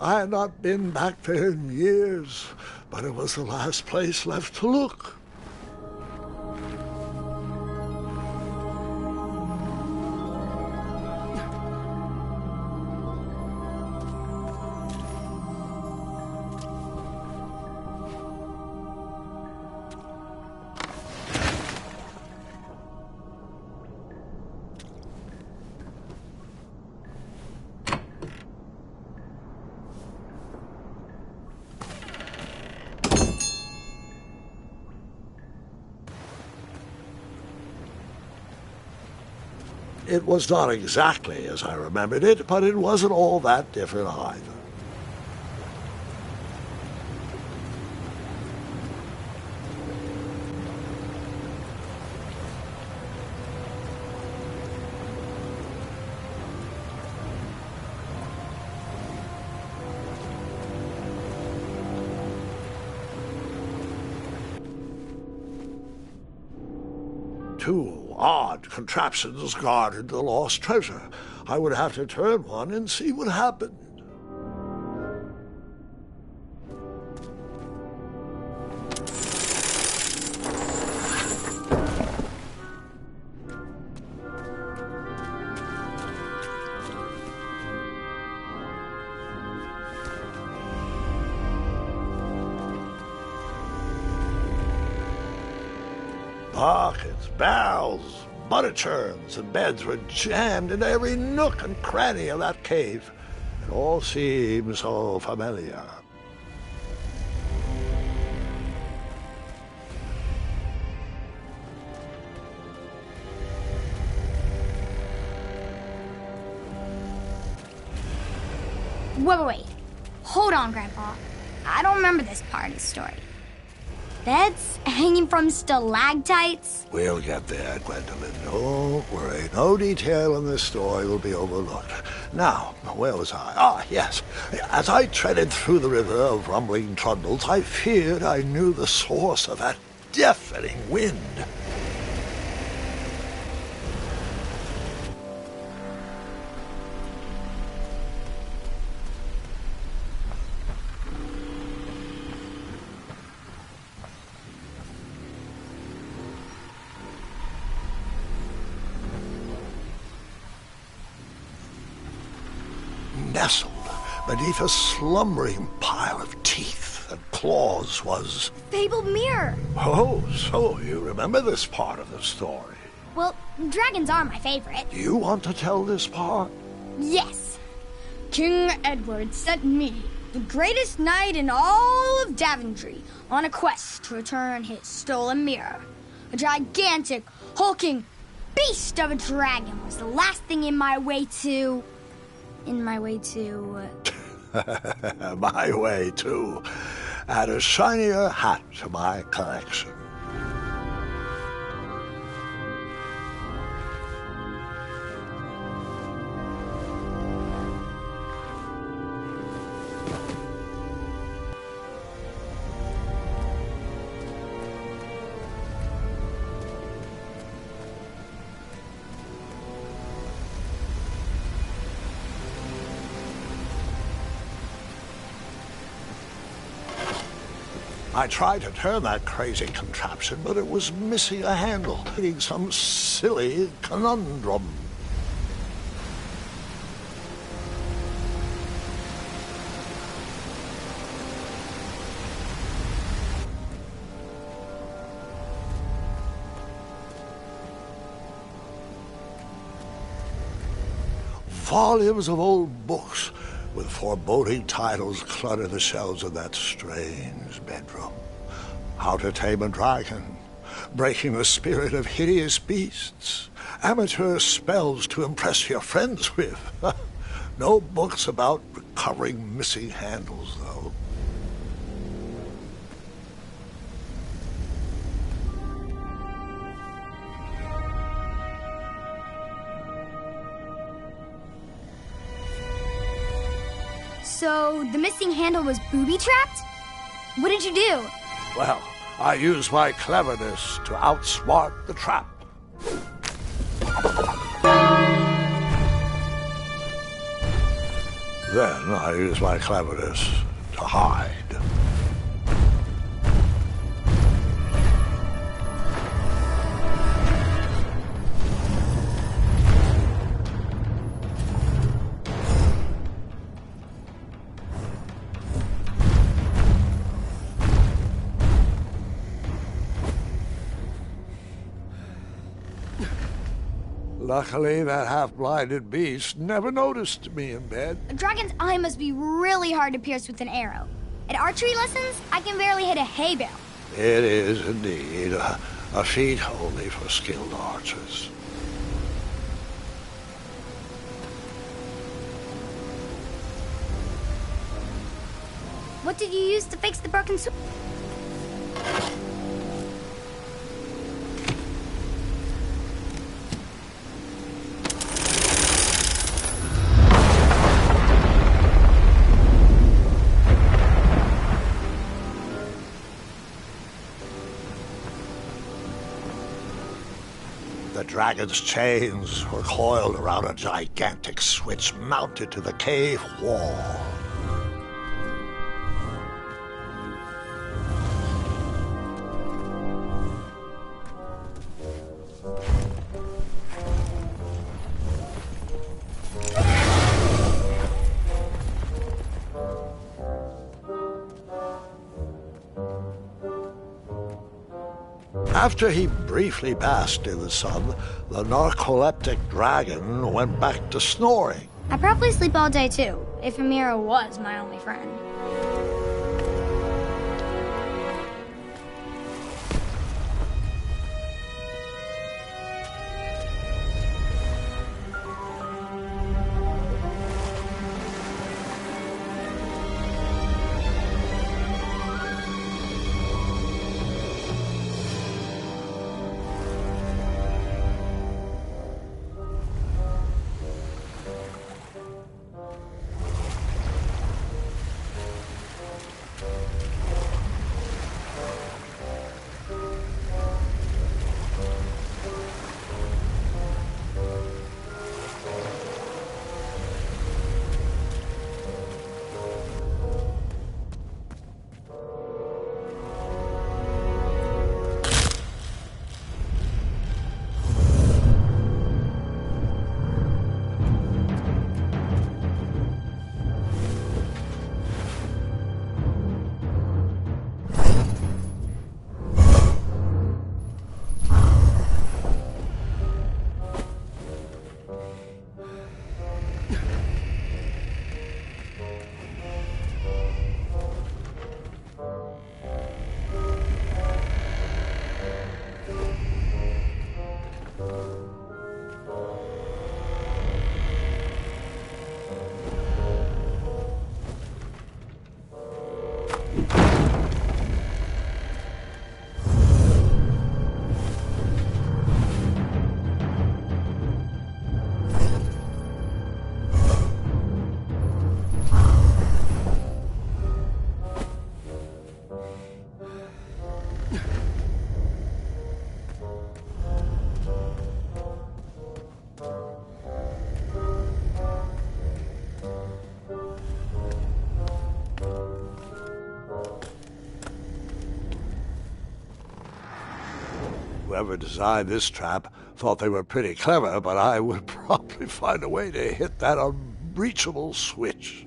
I had not been back there in years, but it was the last place left to look. It was not exactly as I remembered it, but it wasn't all that different either. Two odd contraptions guarded the lost treasure. I would have to turn one and see what happened. Buckets, barrels, butter churns, and beds were jammed into every nook and cranny of that cave. It all seemed so familiar. Wait. Hold on, Grandpa. I don't remember this part of the story. Beds hanging from stalactites? We'll get there, Gwendolyn. Don't worry. No detail in this story will be overlooked. Now, where was I? Ah, yes. As I treaded through the river of rumbling trundles, I feared I knew the source of that deafening wind. Nestled beneath a slumbering pile of teeth and claws was... Fabled mirror! Oh, so you remember this part of the story? Well, dragons are my favorite. Do you want to tell this part? Yes. King Edward sent me, the greatest knight in all of Daventry, on a quest to return his stolen mirror. A gigantic, hulking beast of a dragon was the last thing in my way to... My way to... Add a shinier hat to my collection. I tried to turn that crazy contraption, but it was missing a handle, creating some silly conundrum. Volumes of old books with foreboding titles clutter the shelves of that strange bedroom. How to Tame a Dragon, Breaking the Spirit of Hideous Beasts, Amateur Spells to Impress Your Friends with. No books about recovering missing handles, though. So, the missing handle was booby-trapped? What did you do? Well, I used my cleverness to outsmart the trap. Then I used my cleverness to hide. Luckily, that half-blinded beast never noticed me in bed. A dragon's eye must be really hard to pierce with an arrow. At archery lessons, I can barely hit a hay bale. It is indeed a feat only for skilled archers. What did you use to fix the broken sword? The dragon's chains were coiled around a gigantic switch mounted to the cave wall. After he briefly basked in the sun, the narcoleptic dragon went back to snoring. I probably sleep all day too, if Amira was my only friend. Whoever designed this trap thought they were pretty clever, but I would probably find a way to hit that unreachable switch.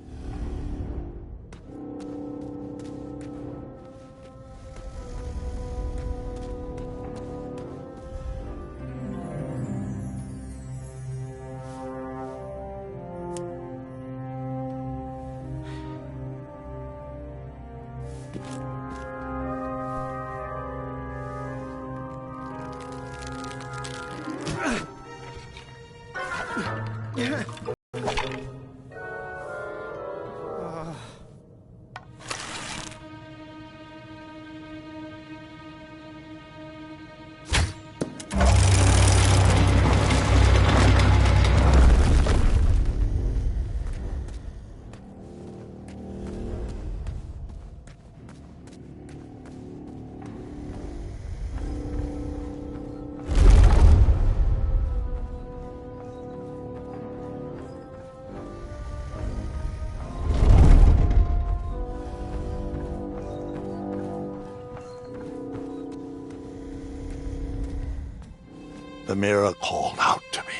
the mirror called out to me.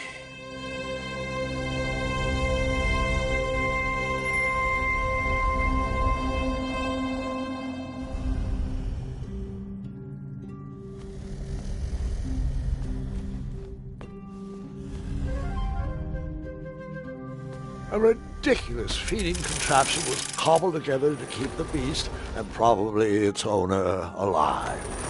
A ridiculous feeding contraption was cobbled together to keep the beast and probably its owner alive.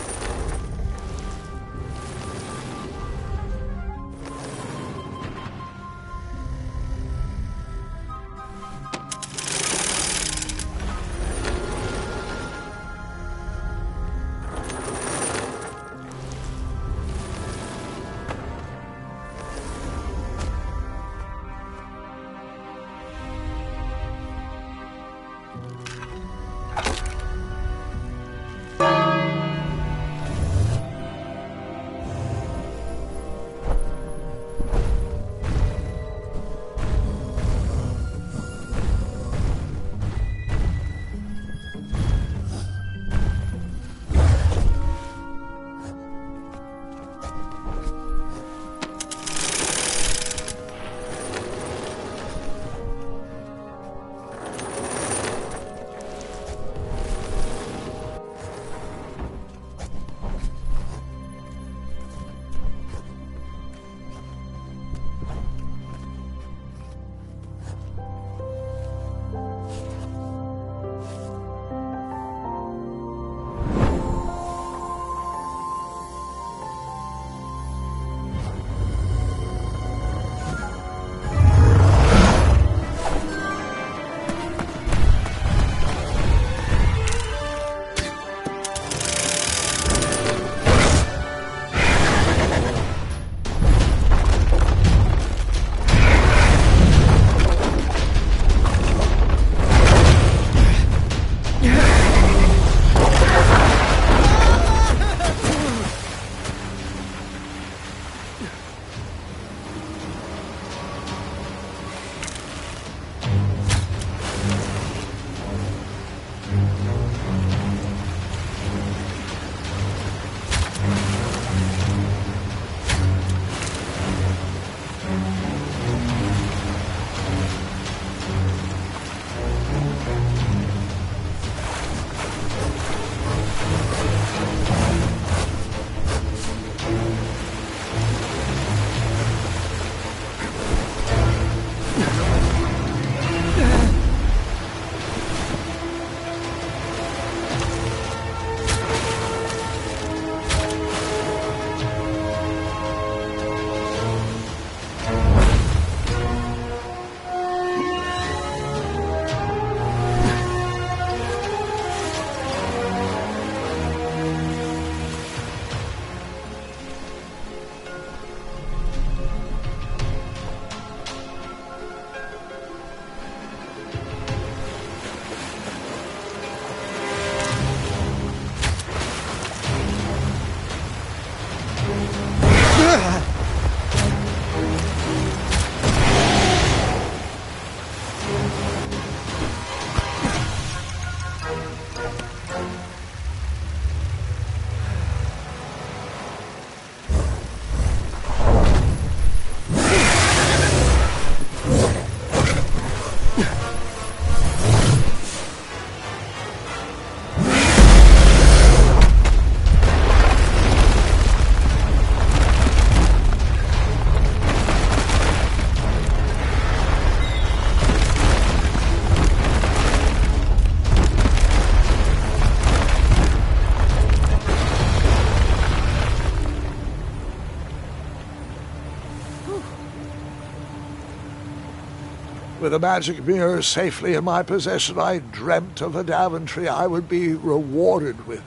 With a magic mirror safely in my possession, I dreamt of a Daventry I would be rewarded with,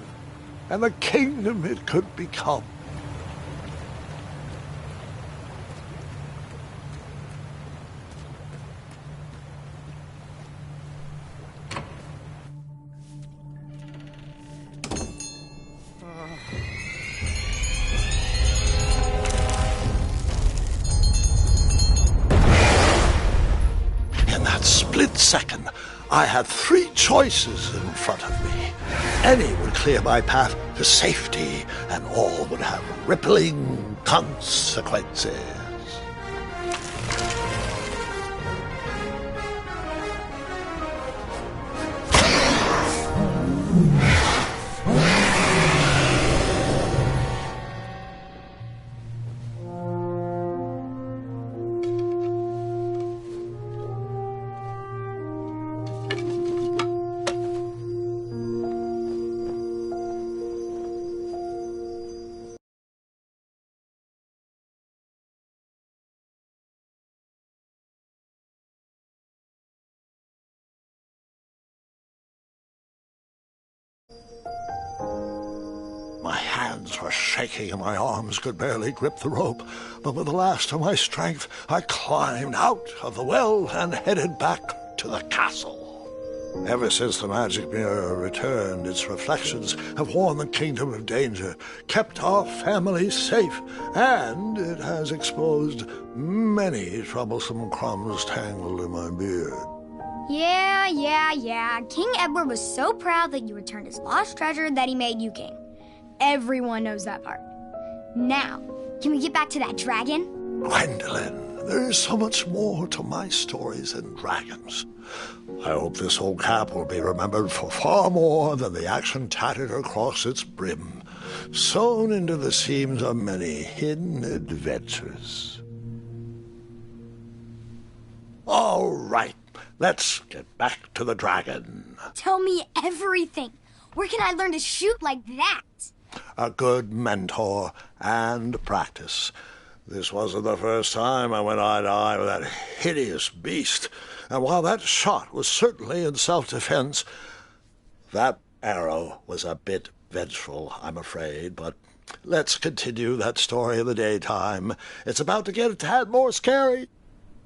and the kingdom it could become. Split second, I had three choices in front of me. Any would clear my path to safety, and all would have rippling consequences. My hands were shaking and my arms could barely grip the rope, but with the last of my strength, I climbed out of the well and headed back to the castle. Ever since the magic mirror returned, its reflections have warned the kingdom of danger, kept our family safe, and it has exposed many troublesome crumbs tangled in my beard. Yeah. King Edward was so proud that you returned his lost treasure that he made you king. Everyone knows that part. Now, can we get back to that dragon? Gwendolyn, there is so much more to my stories than dragons. I hope this old cap will be remembered for far more than the action tattered across its brim, sewn into the seams of many hidden adventures. All right, let's get back to the dragon. Tell me everything. Where can I learn to shoot like that? A good mentor and practice. This wasn't the first time I went eye to eye with that hideous beast, and while that shot was certainly in self-defense, that arrow was a bit vengeful, I'm afraid, but let's continue that story in the daytime. It's about to get a tad more scary.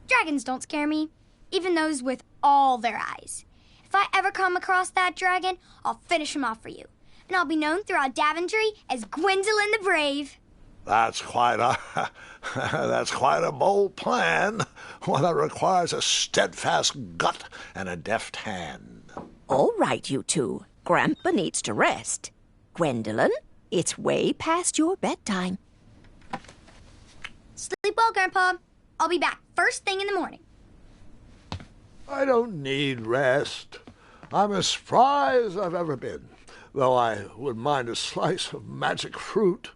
Dragons don't scare me, even those with all their eyes. If I ever come across that dragon, I'll finish him off for you. And I'll be known throughout Daventry as Gwendolyn the Brave. That's quite a bold plan. One that requires a steadfast gut and a deft hand. All right, you two. Grandpa needs to rest. Gwendolyn, it's way past your bedtime. Sleep well, Grandpa. I'll be back first thing in the morning. I don't need rest. I'm as spry as I've ever been, though I wouldn't mind a slice of magic fruit.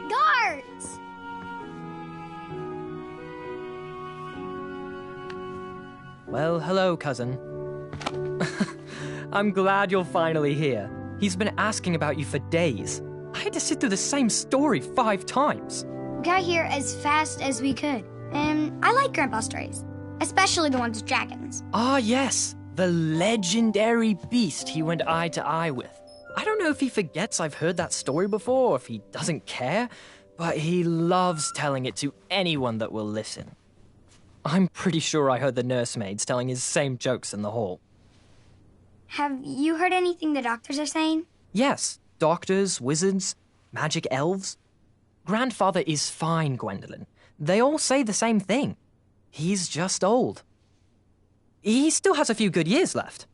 Guards! Well, hello, cousin. I'm glad you're finally here. He's been asking about you for days. I had to sit through the same story 5 times. We got here as fast as we could. And I like Grandpa's stories, especially the ones with dragons. Ah, yes, the legendary beast he went eye to eye with. I don't know if he forgets I've heard that story before, or if he doesn't care, but he loves telling it to anyone that will listen. I'm pretty sure I heard the nursemaids telling his same jokes in the hall. Have you heard anything the doctors are saying? Yes, doctors, wizards, magic elves. Grandfather is fine, Gwendolyn. They all say the same thing. He's just old. He still has a few good years left.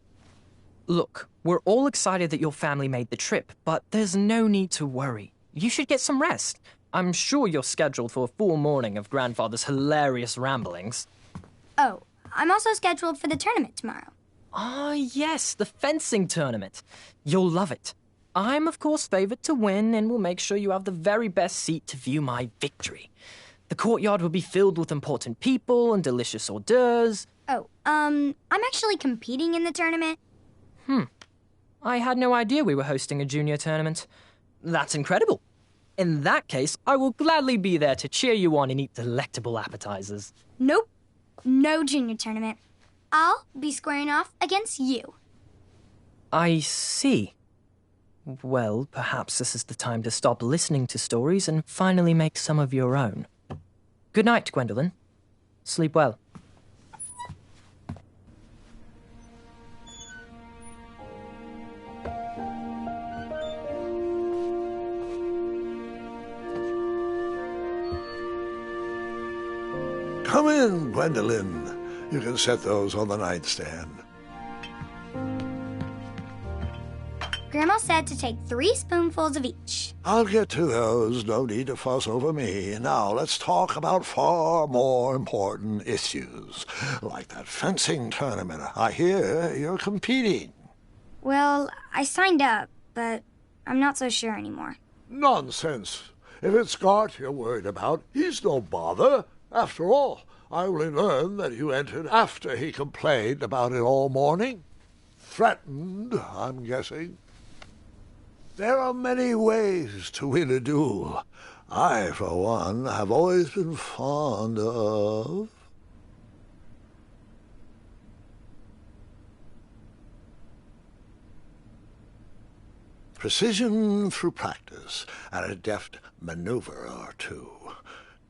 Look, we're all excited that your family made the trip, but there's no need to worry. You should get some rest. I'm sure you're scheduled for a full morning of Grandfather's hilarious ramblings. Oh, I'm also scheduled for the tournament tomorrow. Ah, yes, the fencing tournament. You'll love it. I'm, of course, favored to win and will make sure you have the very best seat to view my victory. The courtyard will be filled with important people and delicious hors d'oeuvres. Oh, I'm actually competing in the tournament. I had no idea we were hosting a junior tournament. That's incredible. In that case, I will gladly be there to cheer you on and eat delectable appetizers. Nope, no junior tournament. I'll be squaring off against you. I see. Well, perhaps this is the time to stop listening to stories and finally make some of your own. Good night, Gwendolyn. Sleep well. Come in, Gwendolyn. You can set those on the nightstand. Grandma said to take 3 spoonfuls of each. I'll get to those. No need to fuss over me. Now, let's talk about far more important issues, like that fencing tournament. I hear you're competing. Well, I signed up, but I'm not so sure anymore. Nonsense. If it's Scott you're worried about, he's no bother. After all, I only learned that you entered after he complained about it all morning. Threatened, I'm guessing. There are many ways to win a duel. I, for one, have always been fond of... precision through practice and a deft maneuver or two.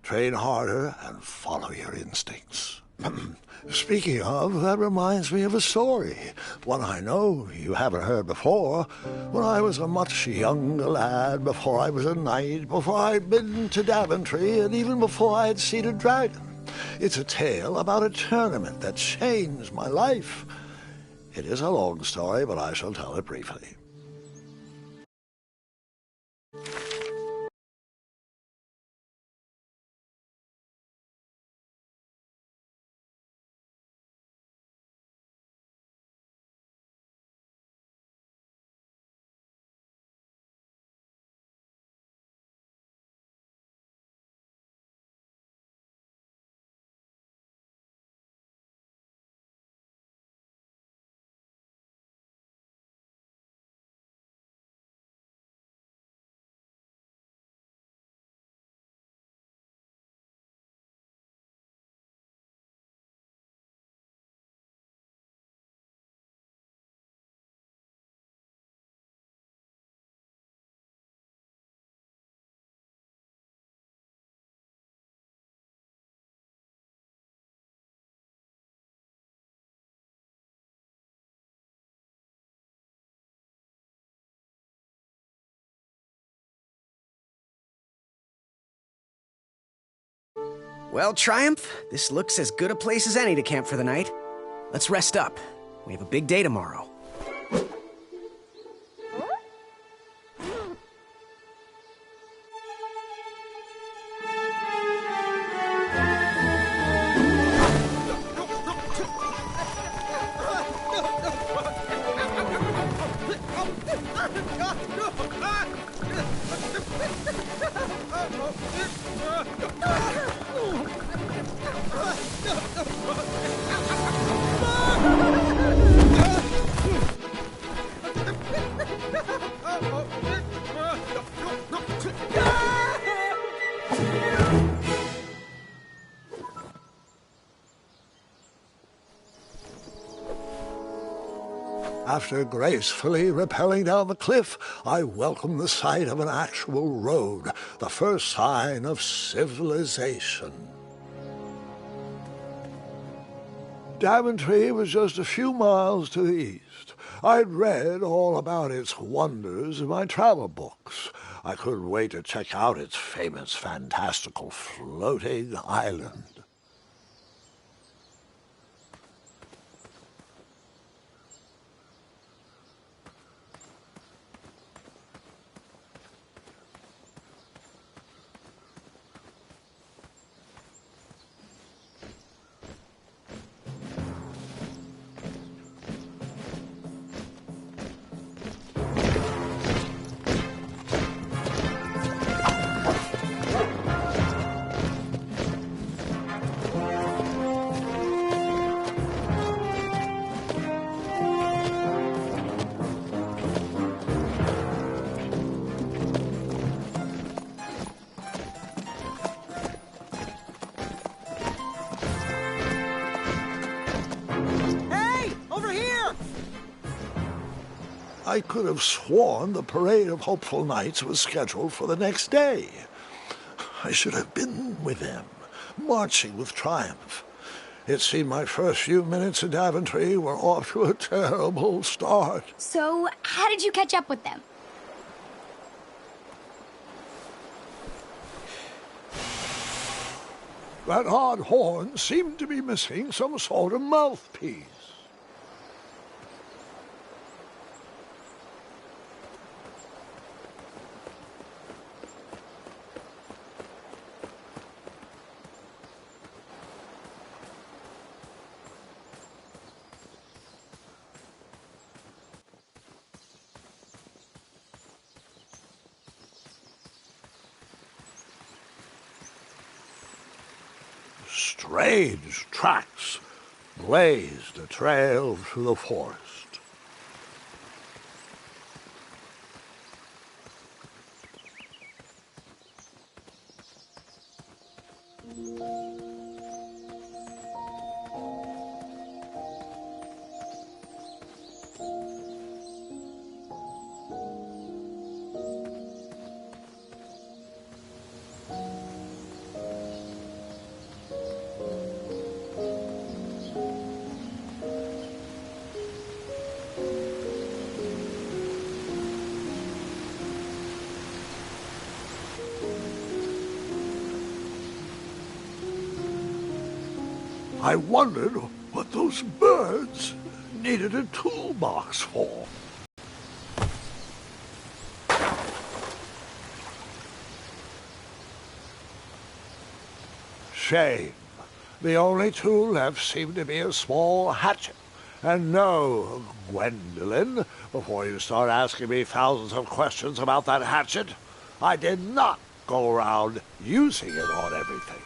Train harder and follow your instincts. Speaking of, that reminds me of a story, one I know you haven't heard before. When I was a much younger lad, before I was a knight, before I'd been to Daventry, and even before I had seen a dragon. It's a tale about a tournament that changed my life. It is a long story, but I shall tell it briefly. Well, Triumph, this looks as good a place as any to camp for the night. Let's rest up. We have a big day tomorrow. After gracefully rappelling down the cliff, I welcomed the sight of an actual road, the first sign of civilization. Daventry was just a few miles to the east. I'd read all about its wonders in my travel books. I couldn't wait to check out its famous, fantastical floating island. I could have sworn the parade of hopeful knights was scheduled for the next day. I should have been with them, marching with triumph. It seemed my first few minutes in Daventry were off to a terrible start. So, how did you catch up with them? That odd horn seemed to be missing some sort of mouthpiece. Strange tracks blazed a trail through the forest. I wondered what those birds needed a toolbox for. Shame. The only tool left seemed to be a small hatchet. And no, Gwendolyn, before you start asking me thousands of questions about that hatchet, I did not go around using it on everything.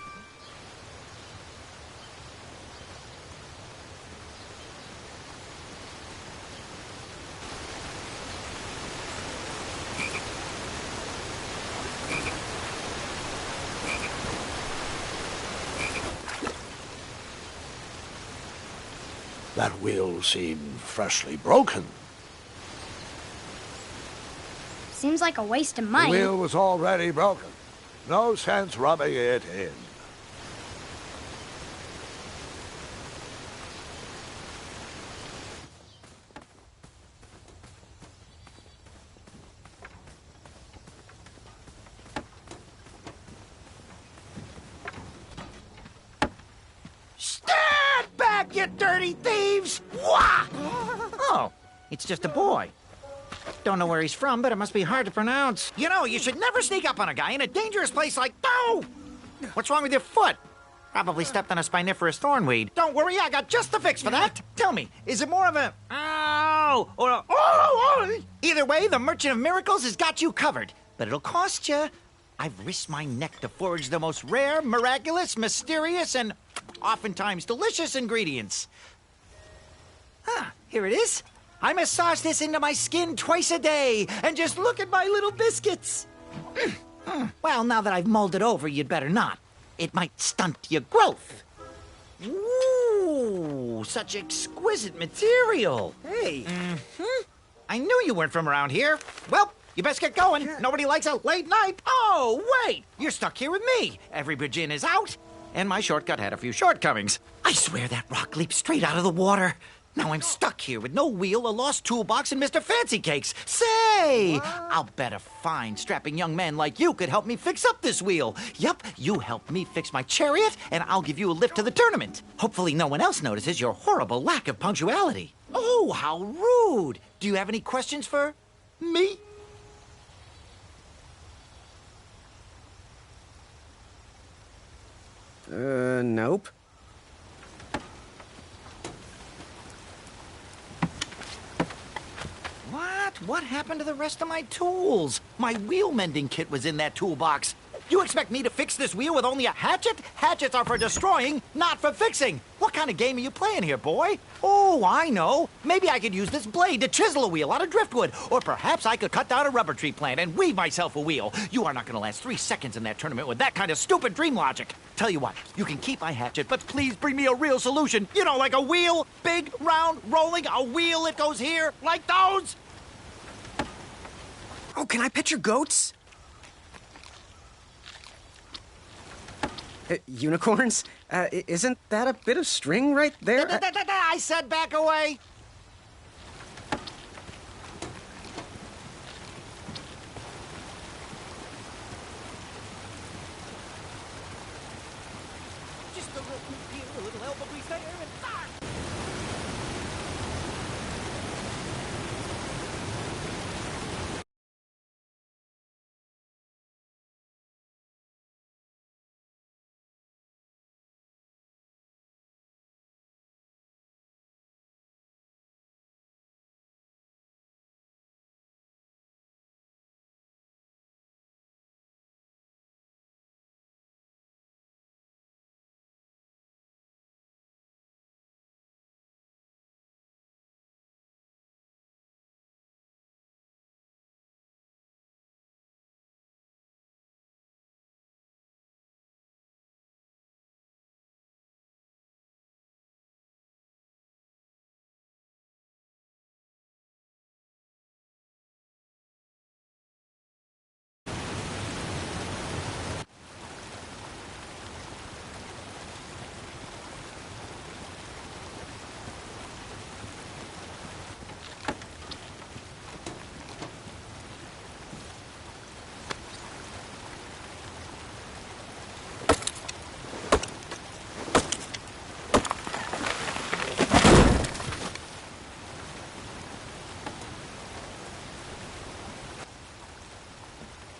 That wheel seemed freshly broken. Seems like a waste of money. The wheel was already broken. No sense rubbing it in. Stand back, you dirty thieves! Wah! Oh, it's just a boy. Don't know where he's from, but it must be hard to pronounce. You know, you should never sneak up on a guy in a dangerous place like... Oh! What's wrong with your foot? Probably stepped on a spiniferous thornweed. Don't worry, I got just the fix for that. Tell me, is it more of a... Ow! Or a... Oh! Either way, the Merchant of Miracles has got you covered. But it'll cost you. I've risked my neck to forage the most rare, miraculous, mysterious, and oftentimes delicious ingredients. Ah, here it is. I massage this into my skin twice a day, and just look at my little biscuits. Well, now that I've mulled it over, you'd better not. It might stunt your growth. Ooh, such exquisite material. Hey. I knew you weren't from around here. Well, you best get going. Nobody likes a late night. Oh, wait. You're stuck here with me. Every bridge in is out, and my shortcut had a few shortcomings. I swear that rock leaped straight out of the water. Now I'm stuck here with no wheel, a lost toolbox, and Mr. Fancy Cakes. Say, I'll bet a fine, strapping young man like you could help me fix up this wheel. Yup, you help me fix my chariot, and I'll give you a lift to the tournament. Hopefully no one else notices your horrible lack of punctuality. Oh, how rude. Do you have any questions for me? Nope. What happened to the rest of my tools? My wheel mending kit was in that toolbox. You expect me to fix this wheel with only a hatchet? Hatchets are for destroying, not for fixing. What kind of game are you playing here, boy? Oh, I know. Maybe I could use this blade to chisel a wheel out of driftwood. Or perhaps I could cut down a rubber tree plant and weave myself a wheel. You are not going to last 3 seconds in that tournament with that kind of stupid dream logic. Tell you what, you can keep my hatchet, but please bring me a real solution. You know, like a wheel, big, round, rolling, a wheel that goes here, like those. Oh, can I pet your goats? Unicorns? Isn't that a bit of string right there? I said back away. Just a little help, but we stay here and fire.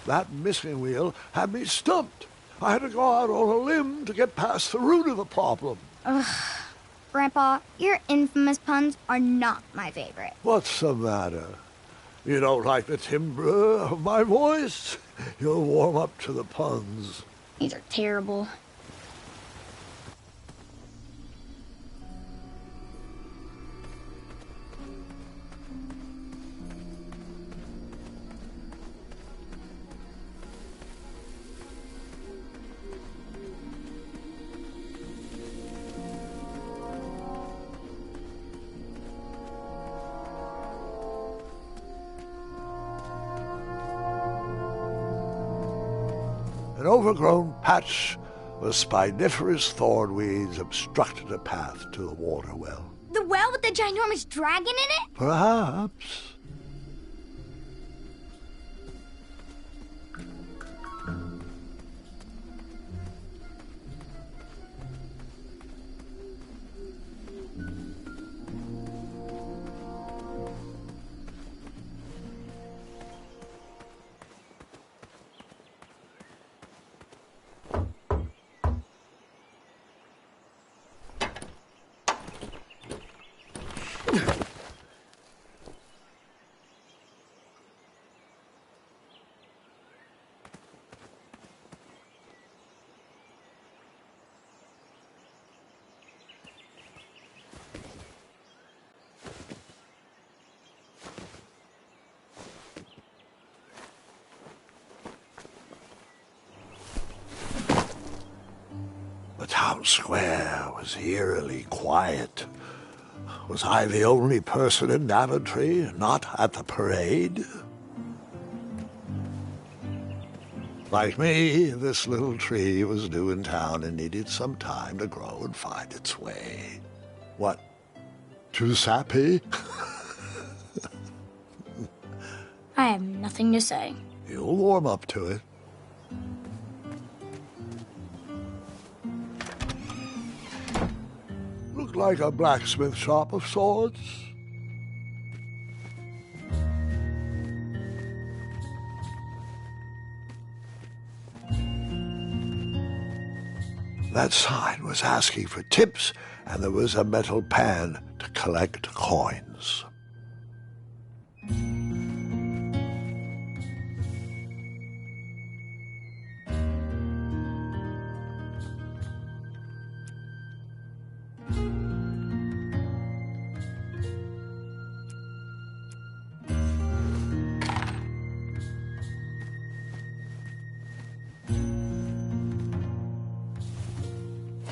That missing wheel had me stumped. I had to go out on a limb to get past the root of the problem. Grandpa, your infamous puns are not my favorite. What's the matter? You don't like the timbre of my voice? You'll warm up to the puns. These are terrible. An overgrown patch of spiniferous thornweeds obstructed a path to the water well. The well with the ginormous dragon in it? Perhaps. The town square was eerily quiet. Was I the only person in Daventry not at the parade? Like me, this little tree was new in town and needed some time to grow and find its way. What? Too sappy? I have nothing to say. You'll warm up to it. Looked like a blacksmith shop of sorts. That sign was asking for tips, and there was a metal pan to collect coins.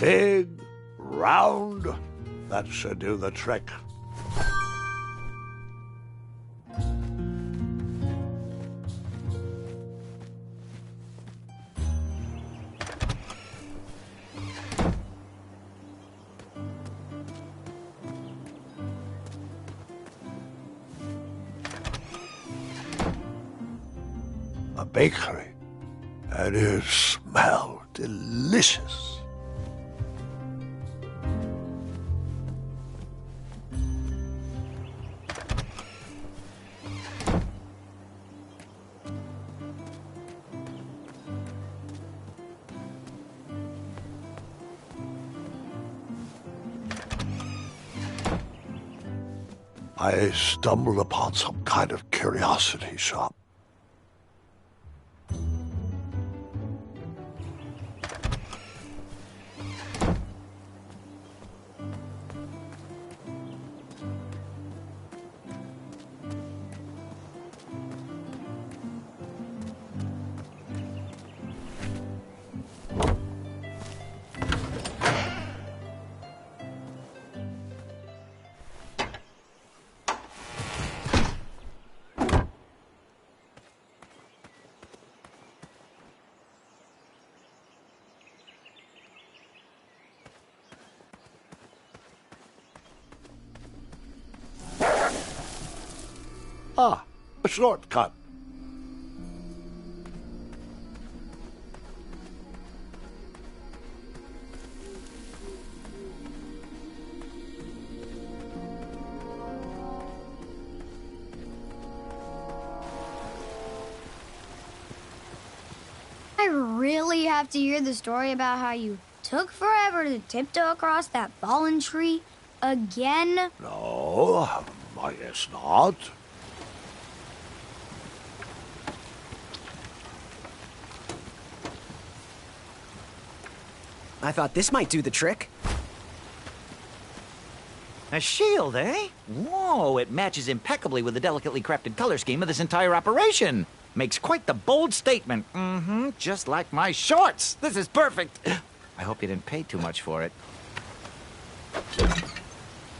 Big, round, that should do the trick. bakery, and it smelled delicious. I stumbled upon some kind of curiosity shop. Ah, a shortcut. I really have to hear the story about how you took forever to tiptoe across that fallen tree again. No, I guess not. I thought this might do the trick. A shield, eh? Whoa, it matches impeccably with the delicately crafted color scheme of this entire operation. Makes quite the bold statement. Just like my shorts. This is perfect. I hope you didn't pay too much for it.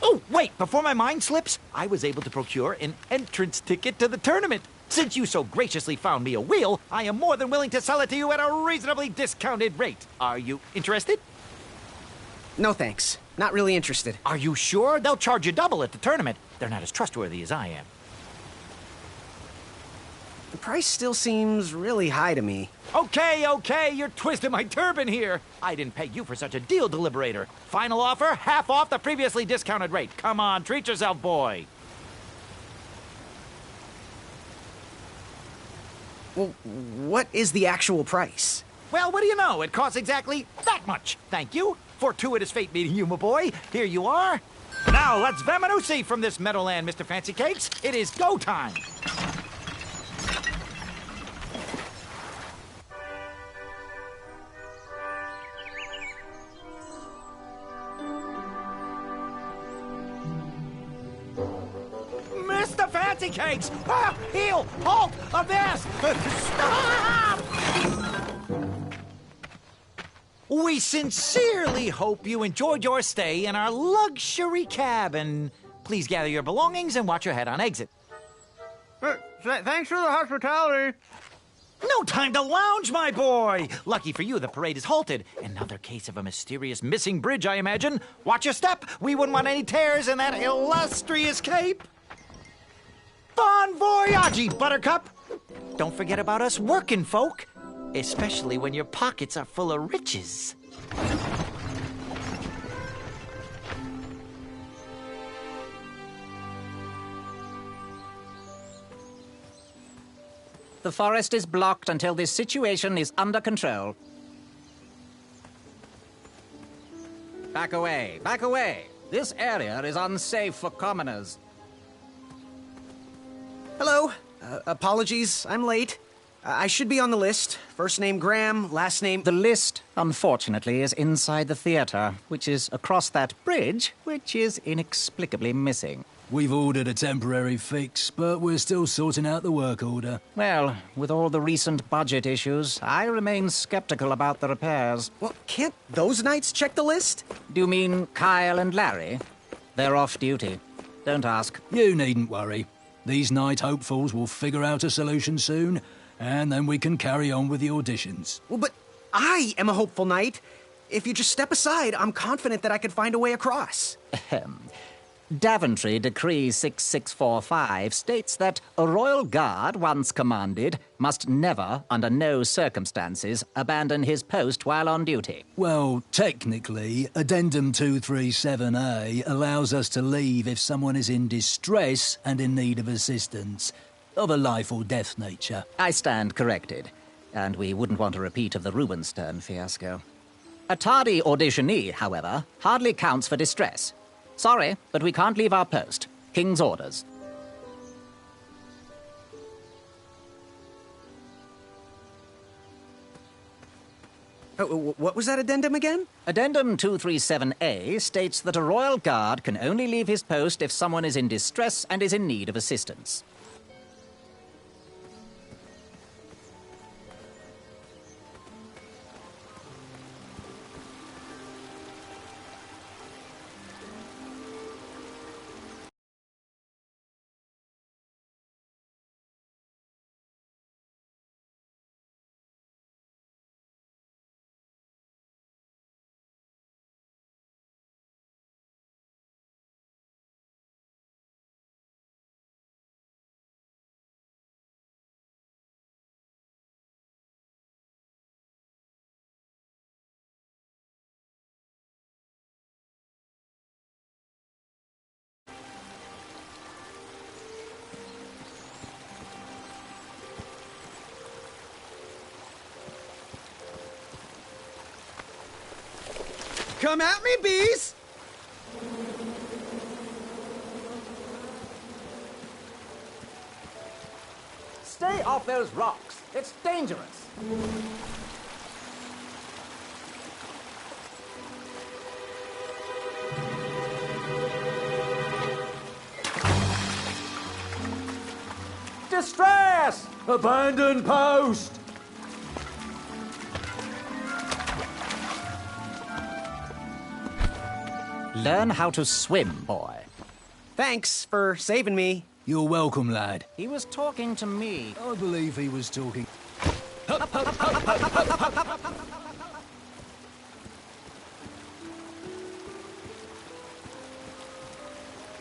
Oh, wait, before my mind slips, I was able to procure an entrance ticket to the tournament. Since you so graciously found me a wheel, I am more than willing to sell it to you at a reasonably discounted rate. Are you interested? No thanks. Not really interested. Are you sure? They'll charge you double at the tournament. They're not as trustworthy as I am. The price still seems really high to me. Okay, you're twisting my turban here. I didn't pay you for such a deal, Deliberator. Final offer, half off the previously discounted rate. Come on, treat yourself, boy. Well, what is the actual price? Well, what do you know? It costs exactly that much. Thank you. Fortuitous fate meeting you, my boy. Here you are. Now, let's Vamanusi from this Meadowland, Mr. Fancy Cakes. It is go time. Mr. Fancy Cakes! Ah, heel! Halt! Avast! Stop! We sincerely hope you enjoyed your stay in our luxury cabin. Please gather your belongings and watch your head on exit. Thanks for the hospitality. No time to lounge, my boy! Lucky for you, the parade is halted. Another case of a mysterious missing bridge, I imagine. Watch your step. We wouldn't want any tears in that illustrious cape. Bon voyage, Buttercup! Don't forget about us working folk, especially when your pockets are full of riches. The forest is blocked until this situation is under control. Back away, back away. This area is unsafe for commoners. Hello. Apologies, I'm late. I should be on the list. First name Graham, last name... The list, unfortunately, is inside the theater, which is across that bridge, which is inexplicably missing. We've ordered a temporary fix, but we're still sorting out the work order. Well, with all the recent budget issues, I remain skeptical about the repairs. Well, can't those knights check the list? Do you mean Kyle and Larry? They're off duty. Don't ask. You needn't worry. These night hopefuls will figure out a solution soon, and then we can carry on with the auditions. Well, but I am a hopeful knight. If you just step aside, I'm confident that I could find a way across. Daventry Decree 6645 states that a royal guard, once commanded, must never, under no circumstances, abandon his post while on duty. Well, technically, Addendum 237A allows us to leave if someone is in distress and in need of assistance, of a life or death nature. I stand corrected, and we wouldn't want a repeat of the Rubenstern fiasco. A tardy auditionee, however, hardly counts for distress. Sorry, but we can't leave our post. King's orders. What was that addendum again? Addendum 237A states that a royal guard can only leave his post if someone is in distress and is in need of assistance. Come at me, bees! Stay off those rocks. It's dangerous. Distress! Abandon post! Learn how to swim, boy. Thanks for saving me. You're welcome, lad. He was talking to me. I believe he was talking...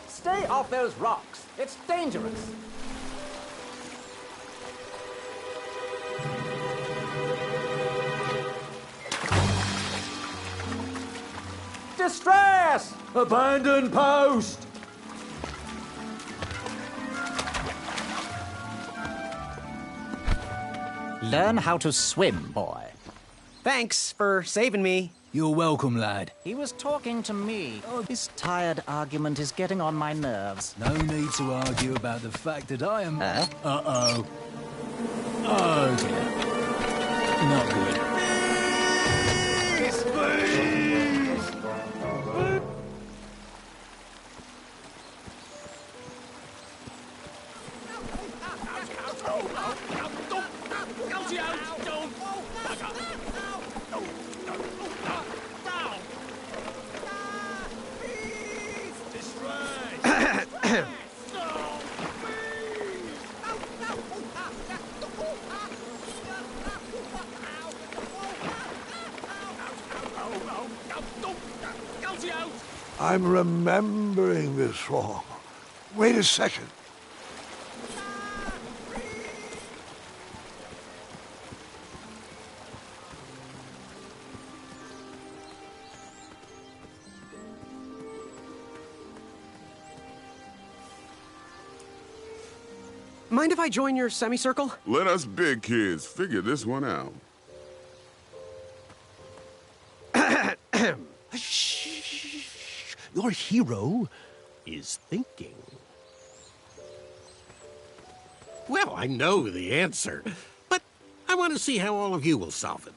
Stay off those rocks. It's dangerous. Distress! Abandon post! Learn how to swim, boy. Thanks for saving me. You're welcome, lad. He was talking to me. Oh, this tired argument is getting on my nerves. No need to argue about the fact that I am... Huh? Uh-oh. Oh, dear. Not good. I'm remembering this wrong. Wait a second. Mind if I join your semicircle? Let us big kids figure this one out. Your hero is thinking. Well, I know the answer, but I want to see how all of you will solve it.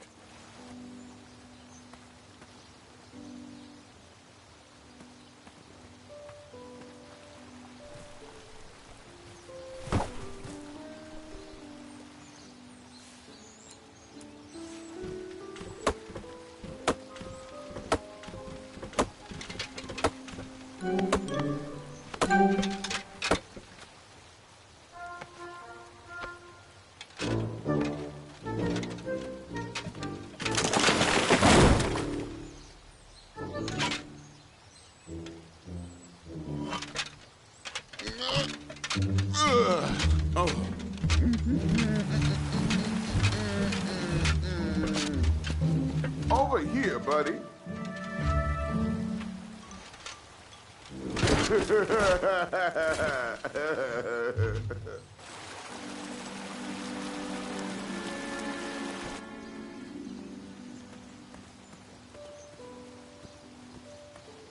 Over here, buddy.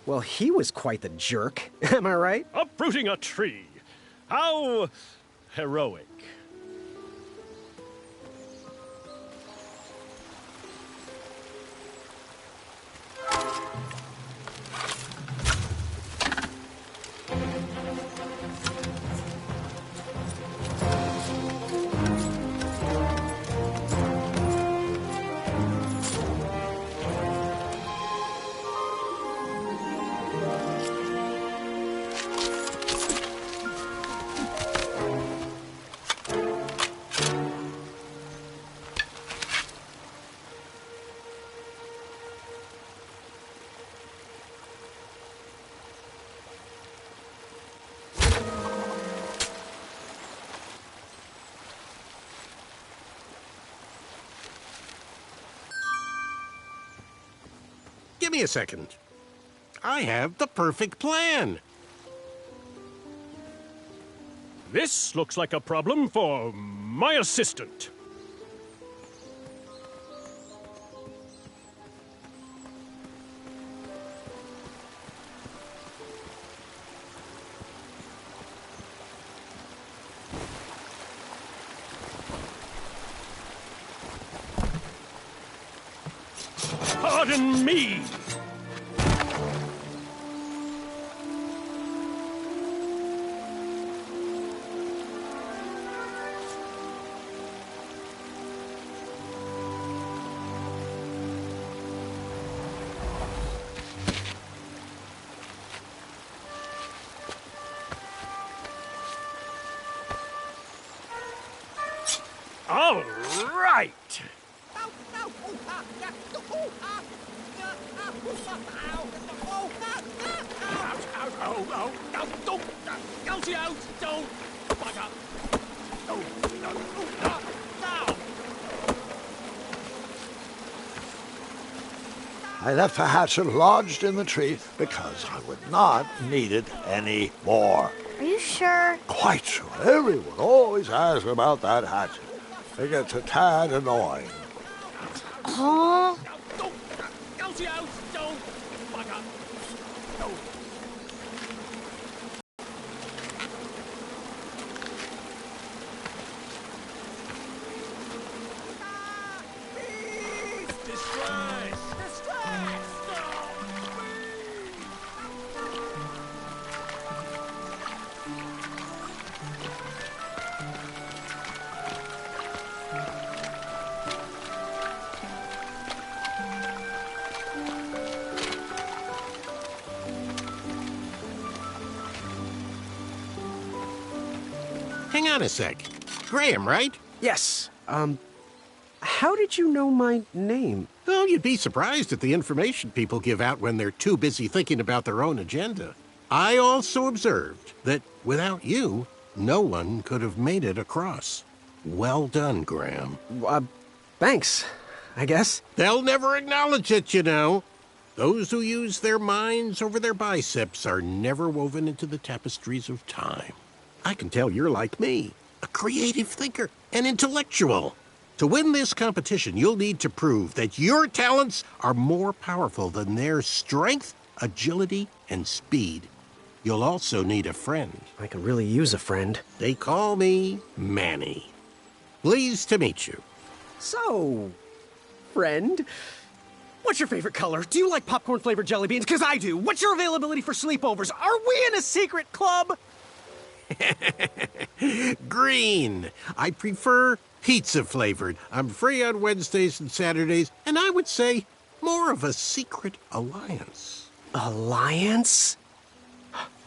Well, he was quite the jerk. Am I right? Uprooting a tree. How heroic. Give me a second. I have the perfect plan. This looks like a problem for my assistant. Pardon me. All right. I left the hatchet lodged in the tree because I would not need it any more. Are you sure? Quite sure. Everyone always asks about that hatchet. It gets a tad annoying. Oh. Hang on a sec. Graham, right? Yes. How did you know my name? Oh, you'd be surprised at the information people give out when they're too busy thinking about their own agenda. I also observed that without you, no one could have made it across. Well done, Graham. Thanks, I guess. They'll never acknowledge it, you know. Those who use their minds over their biceps are never woven into the tapestries of time. I can tell you're like me, a creative thinker, an intellectual. To win this competition, you'll need to prove that your talents are more powerful than their strength, agility, and speed. You'll also need a friend. I could really use a friend. They call me Manny. Pleased to meet you. So, friend, what's your favorite color? Do you like popcorn-flavored jelly beans? Because I do. What's your availability for sleepovers? Are we in a secret club? Green. I prefer pizza-flavored. I'm free on Wednesdays and Saturdays, and I would say more of a secret alliance. Alliance?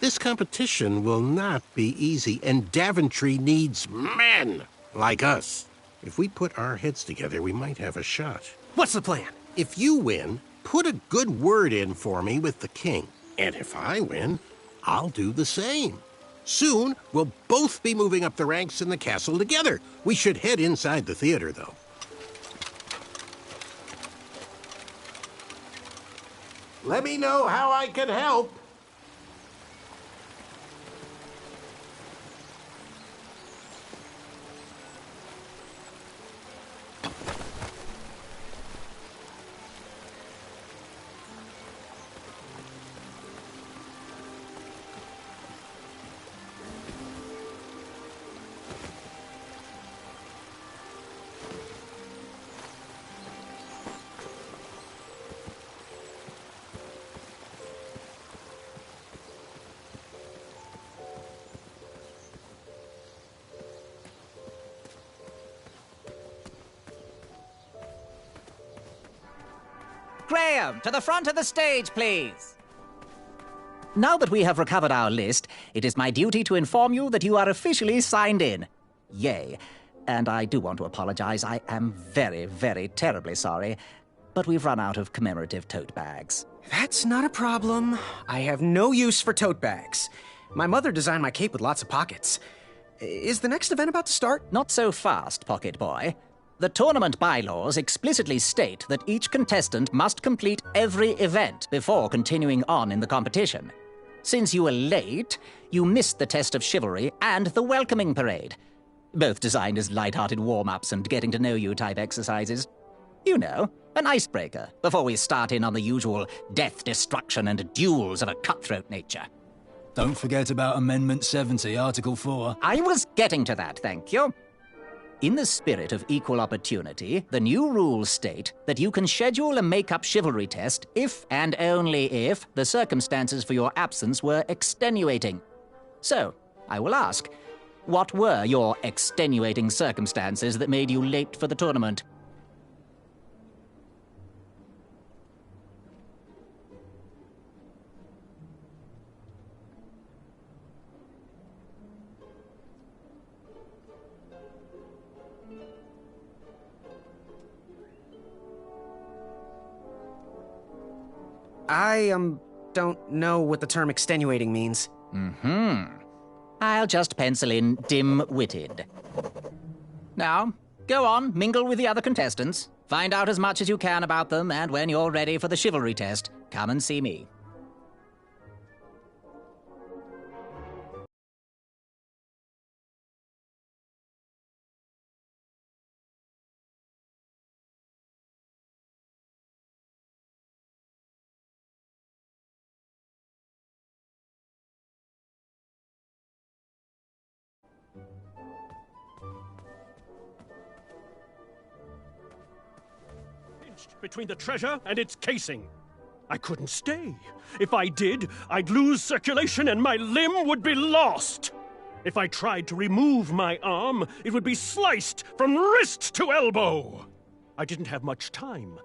This competition will not be easy, and Daventry needs men like us. If we put our heads together, we might have a shot. What's the plan? If you win, put a good word in for me with the king. And if I win, I'll do the same. Soon, we'll both be moving up the ranks in the castle together. We should head inside the theater, though. Let me know how I can help. Graham, to the front of the stage, please. Now that we have recovered our list, it is my duty to inform you that you are officially signed in. Yay. And I do want to apologize. I am very, very terribly sorry, but we've run out of commemorative tote bags. That's not a problem. I have no use for tote bags. My mother designed my cape with lots of pockets. Is the next event about to start? Not so fast, Pocket Boy. The tournament bylaws explicitly state that each contestant must complete every event before continuing on in the competition. Since you were late, you missed the test of chivalry and the welcoming parade, both designed as light-hearted warm-ups and getting-to-know-you type exercises. You know, an icebreaker before we start in on the usual death, destruction, and duels of a cutthroat nature. Don't forget about Amendment 70, Article 4. I was getting to that, thank you. In the spirit of equal opportunity, the new rules state that you can schedule a make-up chivalry test if and only if the circumstances for your absence were extenuating. So, I will ask, what were your extenuating circumstances that made you late for the tournament? I, don't know what the term extenuating means. I'll just pencil in dim-witted. Now, go on, mingle with the other contestants. Find out as much as you can about them, and when you're ready for the chivalry test, come and see me. Between the treasure and its casing. I couldn't stay. If I did, I'd lose circulation and my limb would be lost. If I tried to remove my arm, it would be sliced from wrist to elbow. I didn't have much time.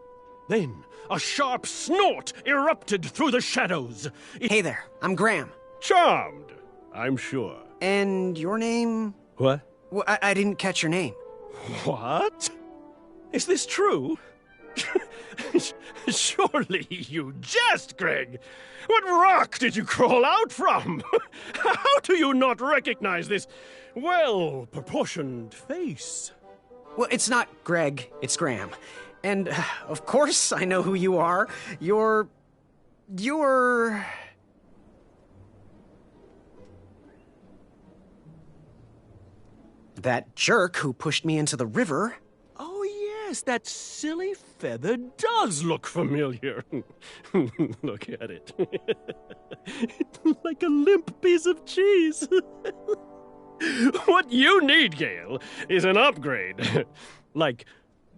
Then, a sharp snort erupted through the shadows. Hey there, I'm Graham. Charmed, I'm sure. And your name? What? Well, I didn't catch your name. What? Is this true? Surely you jest, Greg. What rock did you crawl out from? How do you not recognize this well-proportioned face? Well, it's not Greg, it's Graham. And, of course, I know who you are. You're... that jerk who pushed me into the river. Oh, yes, that silly feather does look familiar. Look at it. It's like a limp piece of cheese. What you need, Gale, is an upgrade. Like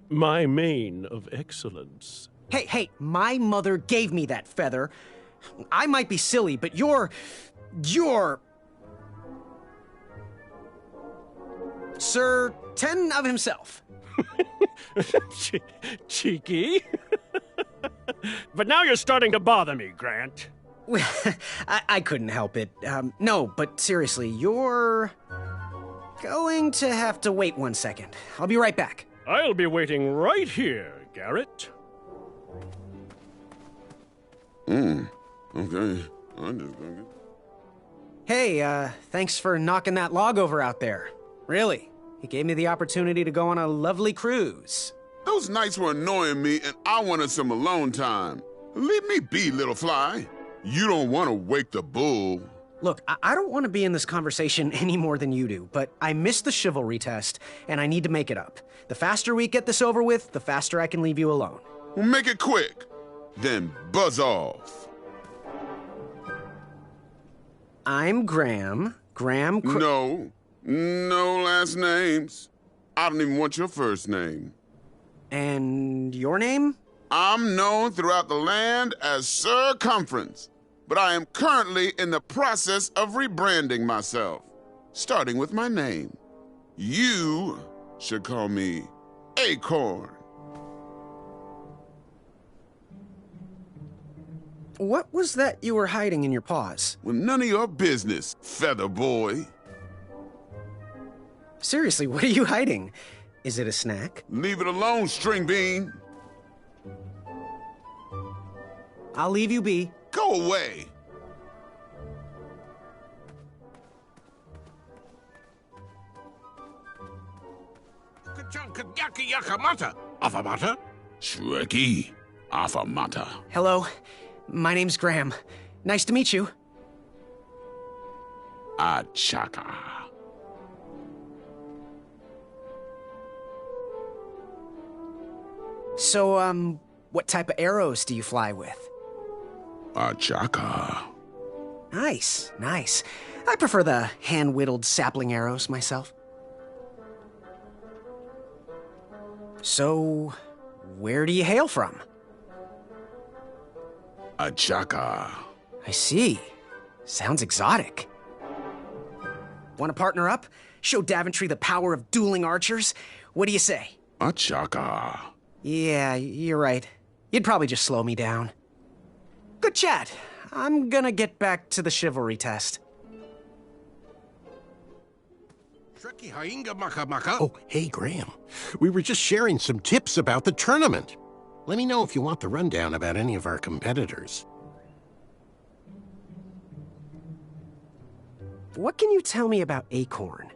my mane of excellence. Hey, my mother gave me that feather. I might be silly, but you're... Sir 10 of himself. Cheeky. But now you're starting to bother me, Grant. I couldn't help it. No, but seriously, you're going to have to wait 1 second. I'll be right back. I'll be waiting right here, Garrett. Okay. I'm just gonna get... Hey, thanks for knocking that log over out there. Really. It gave me the opportunity to go on a lovely cruise. Those nights were annoying me, and I wanted some alone time. Leave me be, little fly. You don't want to wake the bull. Look, I don't want to be in this conversation any more than you do, but I missed the chivalry test, and I need to make it up. The faster we get this over with, the faster I can leave you alone. Well, make it quick. Then buzz off. I'm Graham. No last names. I don't even want your first name. And your name? I'm known throughout the land as Circumference, but I am currently in the process of rebranding myself, starting with my name. You should call me Acorn. What was that you were hiding in your paws? Well, none of your business, feather boy. Seriously, what are you hiding? Is it a snack? Leave it alone, string bean. I'll leave you be. Go away. Afamata? Shrekky. Afamata. Hello, my name's Graham. Nice to meet you. Achaka. So, what type of arrows do you fly with? Achaka. Nice. I prefer the hand-whittled sapling arrows myself. So, where do you hail from? Achaka. I see. Sounds exotic. Want to partner up? Show Daventry the power of dueling archers? What do you say? Achaka. Yeah, you're right. You'd probably just slow me down. Good chat. I'm gonna get back to the chivalry test. Oh, hey, Graham. We were just sharing some tips about the tournament. Let me know if you want the rundown about any of our competitors. What can you tell me about Acorn?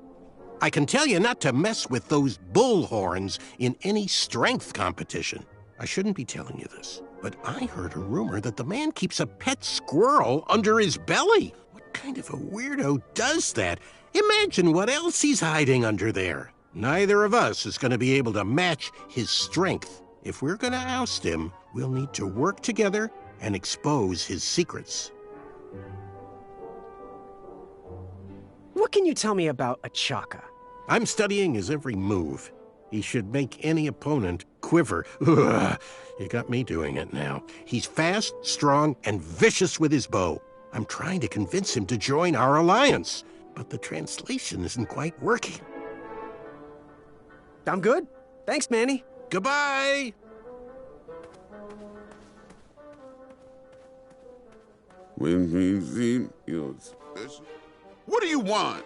I can tell you not to mess with those bull horns in any strength competition. I shouldn't be telling you this, but I heard a rumor that the man keeps a pet squirrel under his belly. What kind of a weirdo does that? Imagine what else he's hiding under there. Neither of us is going to be able to match his strength. If we're going to oust him, we'll need to work together and expose his secrets. What can you tell me about Achaka? I'm studying his every move. He should make any opponent quiver. Ugh, you got me doing it now. He's fast, strong, and vicious with his bow. I'm trying to convince him to join our alliance, but the translation isn't quite working. I'm good. Thanks, Manny. Goodbye! When we see your special... What do you want?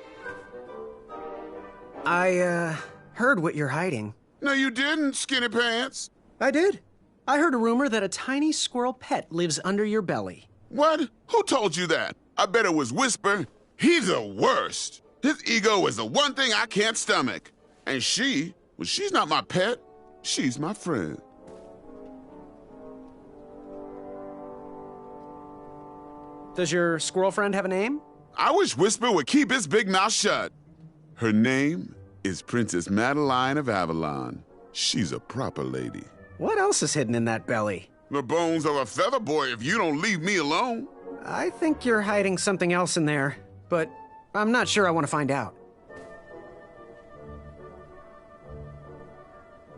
I, heard what you're hiding. No, you didn't, skinny pants. I did. I heard a rumor that a tiny squirrel pet lives under your belly. What? Who told you that? I bet it was Whisper. He's the worst. His ego is the one thing I can't stomach. And she, well, she's not my pet. She's my friend. Does your squirrel friend have a name? I wish Whisper would keep his big mouth shut. Her name is Princess Madeline of Avalon. She's a proper lady. What else is hidden in that belly? The bones of a feather boy if you don't leave me alone. I think you're hiding something else in there, but I'm not sure I want to find out.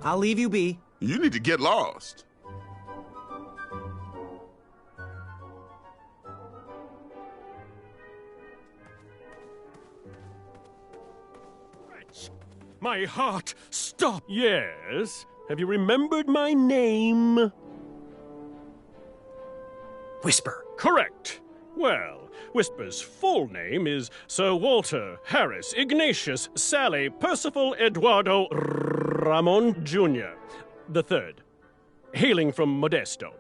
I'll leave you be. You need to get lost. My heart, stop! Yes? Have you remembered my name? Whisper. Correct. Well, Whisper's full name is Sir Walter Harris Ignatius Sally Percival Eduardo Ramon Jr. the Third, hailing from Modesto.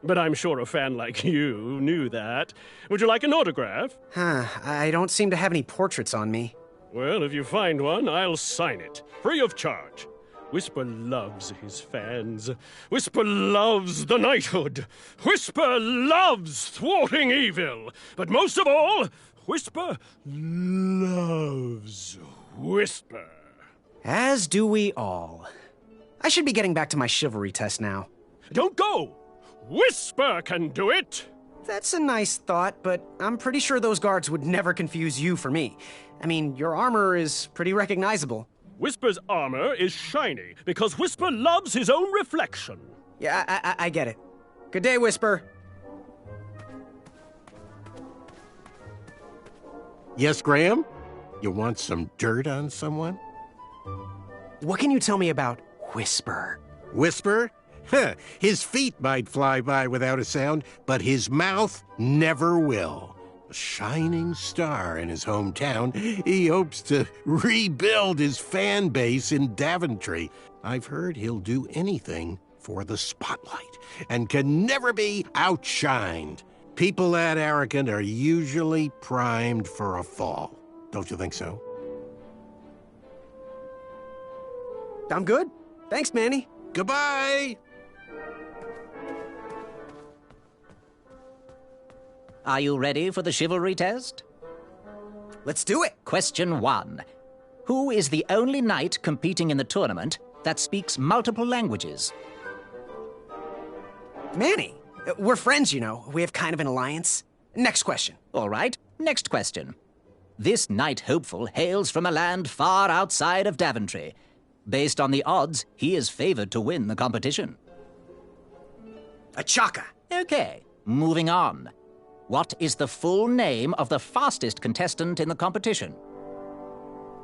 But I'm sure a fan like you knew that. Would you like an autograph? I don't seem to have any portraits on me. Well, if you find one, I'll sign it, free of charge. Whisper loves his fans. Whisper loves the knighthood. Whisper loves thwarting evil. But most of all, Whisper loves Whisper. As do we all. I should be getting back to my chivalry test now. Don't go! Whisper can do it! That's a nice thought, but I'm pretty sure those guards would never confuse you for me. I mean, your armor is pretty recognizable. Whisper's armor is shiny because Whisper loves his own reflection. Yeah, I get it. Good day, Whisper. Yes, Graham? You want some dirt on someone? What can you tell me about Whisper? Whisper? Huh, his feet might fly by without a sound, but his mouth never will. A shining star in his hometown, he hopes to rebuild his fan base in Daventry. I've heard he'll do anything for the spotlight and can never be outshined. People that arrogant are usually primed for a fall. Don't you think so? I'm good. Thanks, Manny. Goodbye! Are you ready for the chivalry test? Let's do it. Question 1. Who is the only knight competing in the tournament that speaks multiple languages? Manny. We're friends, you know. We have kind of an alliance. Next question. All right, next question. This knight hopeful hails from a land far outside of Daventry. Based on the odds, he is favored to win the competition. A Chaka. Okay, moving on. What is the full name of the fastest contestant in the competition?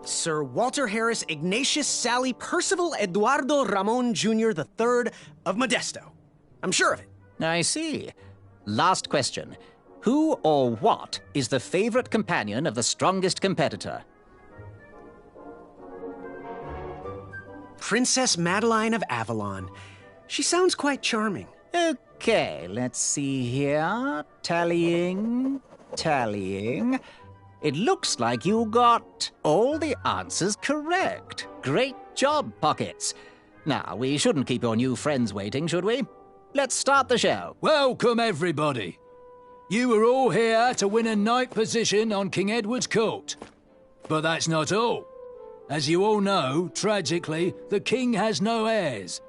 Sir Walter Harris Ignatius Sally Percival Eduardo Ramon Jr. III of Modesto. I'm sure of it. I see. Last question. Who or what is the favorite companion of the strongest competitor? Princess Madeline of Avalon. She sounds quite charming. Okay, let's see here. Tallying. It looks like you got all the answers correct. Great job, Pockets. Now, we shouldn't keep your new friends waiting, should we? Let's start the show. Welcome, everybody. You are all here to win a knight position on King Edward's court. But that's not all. As you all know, tragically, the king has no heirs.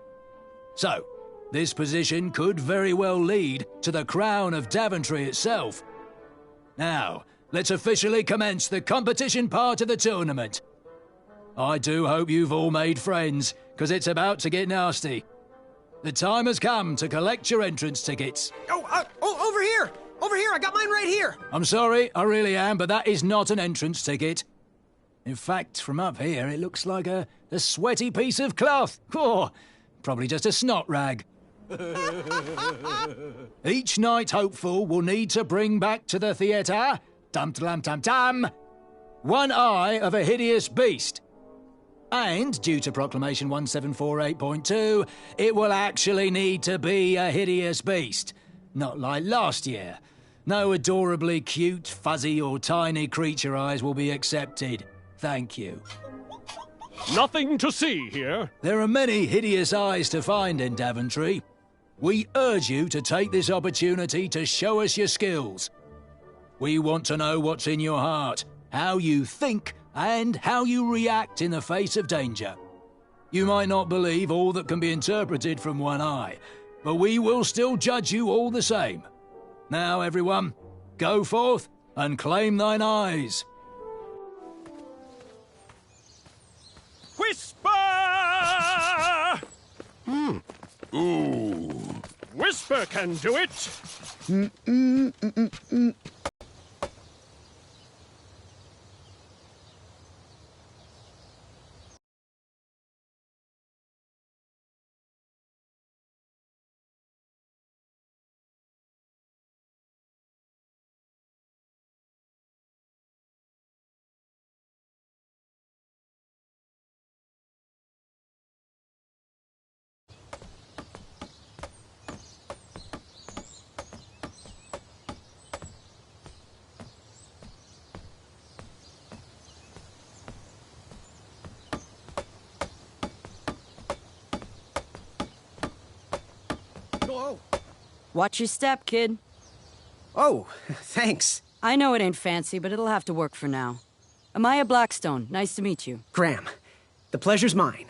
So, this position could very well lead to the crown of Daventry itself. Now, let's officially commence the competition part of the tournament. I do hope you've all made friends, because it's about to get nasty. The time has come to collect your entrance tickets. Over here! Over here! I got mine right here! I'm sorry, I really am, but that is not an entrance ticket. In fact, from up here, it looks like a sweaty piece of cloth. Oh, probably just a snot rag. Each knight hopeful will need to bring back to the theatre, dum-dum-dum-dum, one eye of a hideous beast. And, due to Proclamation 1748.2, it will actually need to be a hideous beast. Not like last year. No adorably cute, fuzzy or tiny creature eyes will be accepted. Thank you. Nothing to see here. There are many hideous eyes to find in Daventry. We urge you to take this opportunity to show us your skills. We want to know what's in your heart, how you think, and how you react in the face of danger. You might not believe all that can be interpreted from one eye, but we will still judge you all the same. Now, everyone, go forth and claim thine eyes. Whisper! Ooh. Whisper can do it! Watch your step, kid. Oh, thanks. I know it ain't fancy, but it'll have to work for now. Amaya Blackstone, nice to meet you. Graham, the pleasure's mine.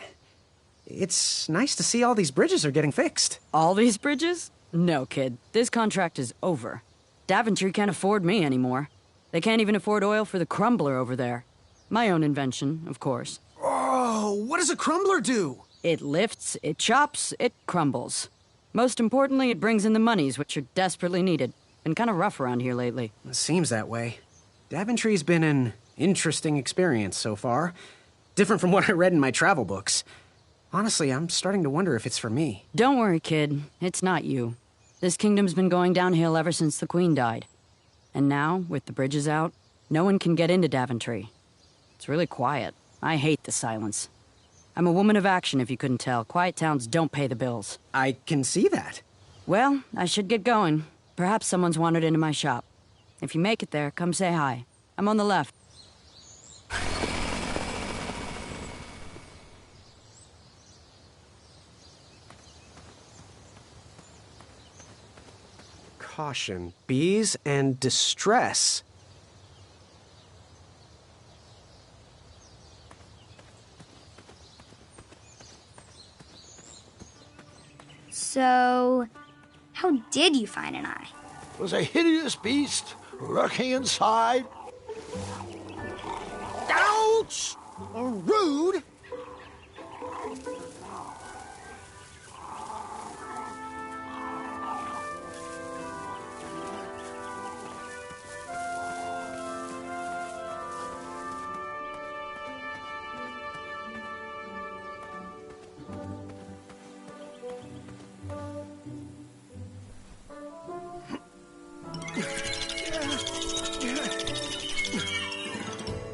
It's nice to see all these bridges are getting fixed. All these bridges? No, kid. This contract is over. Daventry can't afford me anymore. They can't even afford oil for the crumbler over there. My own invention, of course. Oh, what does a crumbler do? It lifts, it chops, it crumbles. Most importantly, it brings in the monies, which are desperately needed. Been kind of rough around here lately. It seems that way. Daventry's been an interesting experience so far. Different from what I read in my travel books. Honestly, I'm starting to wonder if it's for me. Don't worry, kid. It's not you. This kingdom's been going downhill ever since the Queen died. And now, with the bridges out, no one can get into Daventry. It's really quiet. I hate the silence. I'm a woman of action, if you couldn't tell. Quiet towns don't pay the bills. I can see that. Well, I should get going. Perhaps someone's wandered into my shop. If you make it there, come say hi. I'm on the left. Caution, bees and distress. So, how did you find an eye? It was a hideous beast lurking inside. Ouch! Rude!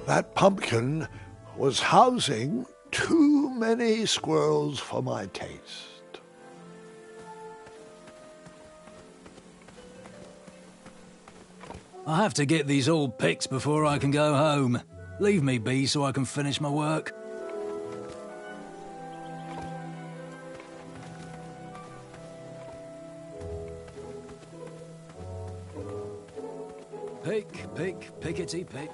That pumpkin was housing too many squirrels for my taste. I have to get these all picked before I can go home. Leave me be so I can finish my work. Pick, pickety pick.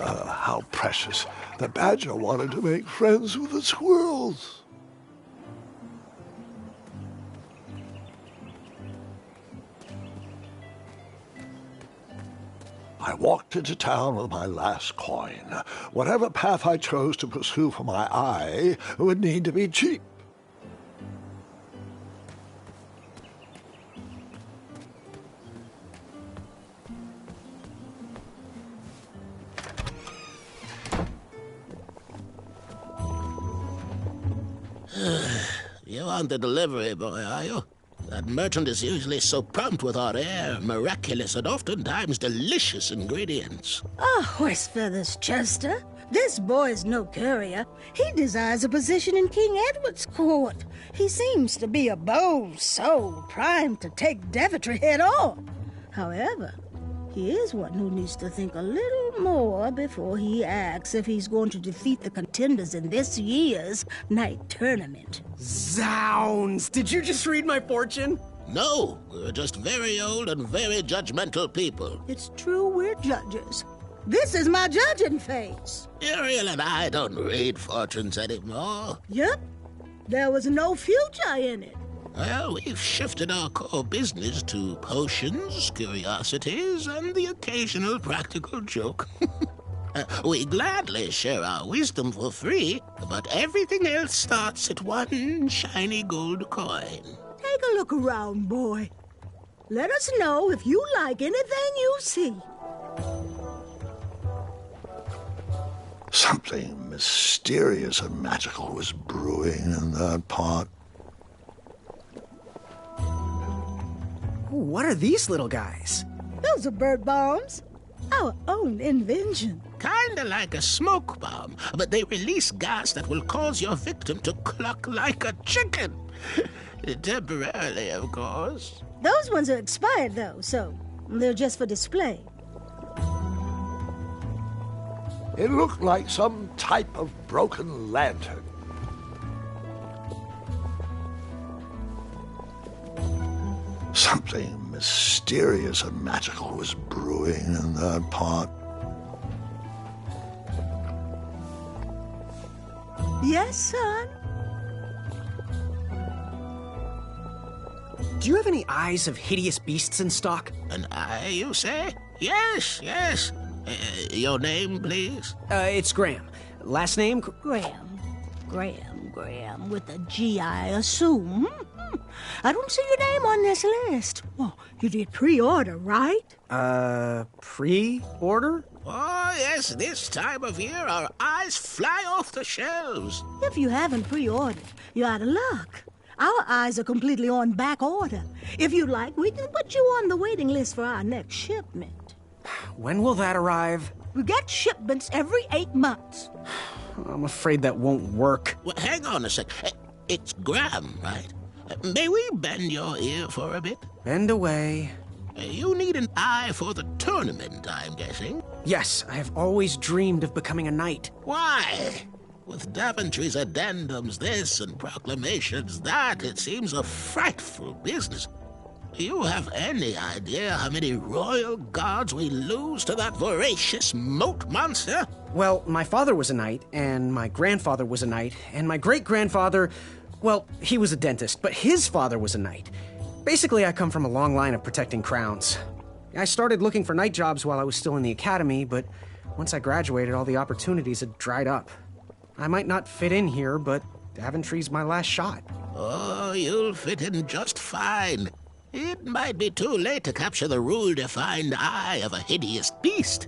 How precious. The badger wanted to make friends with the squirrels. I walked into town with my last coin. Whatever path I chose to pursue for my eye would need to be cheap. You aren't the delivery boy, are you? That merchant is usually so prompt with our rare, miraculous, and oftentimes delicious ingredients. Ah, horse feathers, Chester. This boy's no courier. He desires a position in King Edward's court. He seems to be a bold soul, primed to take Daventry head on. However, he is one who needs to think a little more before he acts if he's going to defeat the contenders in this year's night tournament. Zounds! Did you just read my fortune? No, we're just very old and very judgmental people. It's true we're judges. This is my judging face. Ariel and I don't read fortunes anymore. Yep. There was no future in it. Well, we've shifted our core business to potions, curiosities, and the occasional practical joke. We gladly share our wisdom for free, but everything else starts at one shiny gold coin. Take a look around, boy. Let us know if you like anything you see. Something mysterious and magical was brewing in that pot. What are these little guys? Those are bird bombs. Our own invention. Kinda like a smoke bomb, but they release gas that will cause your victim to cluck like a chicken. Temporarily, of course. Those ones are expired, though, so they're just for display. It looked like some type of broken lantern. Something mysterious and magical was brewing in that pot. Yes, son? Do you have any eyes of hideous beasts in stock? An eye, you say? Yes, yes. Your name, please? It's Graham. Last name? Graham, with a G, I assume. I don't see your name on this list. Well, you did pre-order, right? Pre-order? Oh, yes, this time of year our eyes fly off the shelves. If you haven't pre-ordered, you're out of luck. Our eyes are completely on back order. If you'd like, we can put you on the waiting list for our next shipment. When will that arrive? We get shipments every 8 months. I'm afraid that won't work. Well, hang on a sec. It's Graham, right? May we bend your ear for a bit? Bend away. You need an eye for the tournament, I'm guessing. Yes, I have always dreamed of becoming a knight. Why? With Daventry's addendums this and proclamations that, it seems a frightful business. Do you have any idea how many royal guards we lose to that voracious moat monster? Well, my father was a knight, and my grandfather was a knight, and my great-grandfather, well, he was a dentist, but his father was a knight. Basically, I come from a long line of protecting crowns. I started looking for knight jobs while I was still in the academy, but once I graduated, all the opportunities had dried up. I might not fit in here, but Daventry's my last shot. Oh, you'll fit in just fine. It might be too late to capture the rule-defined eye of a hideous beast,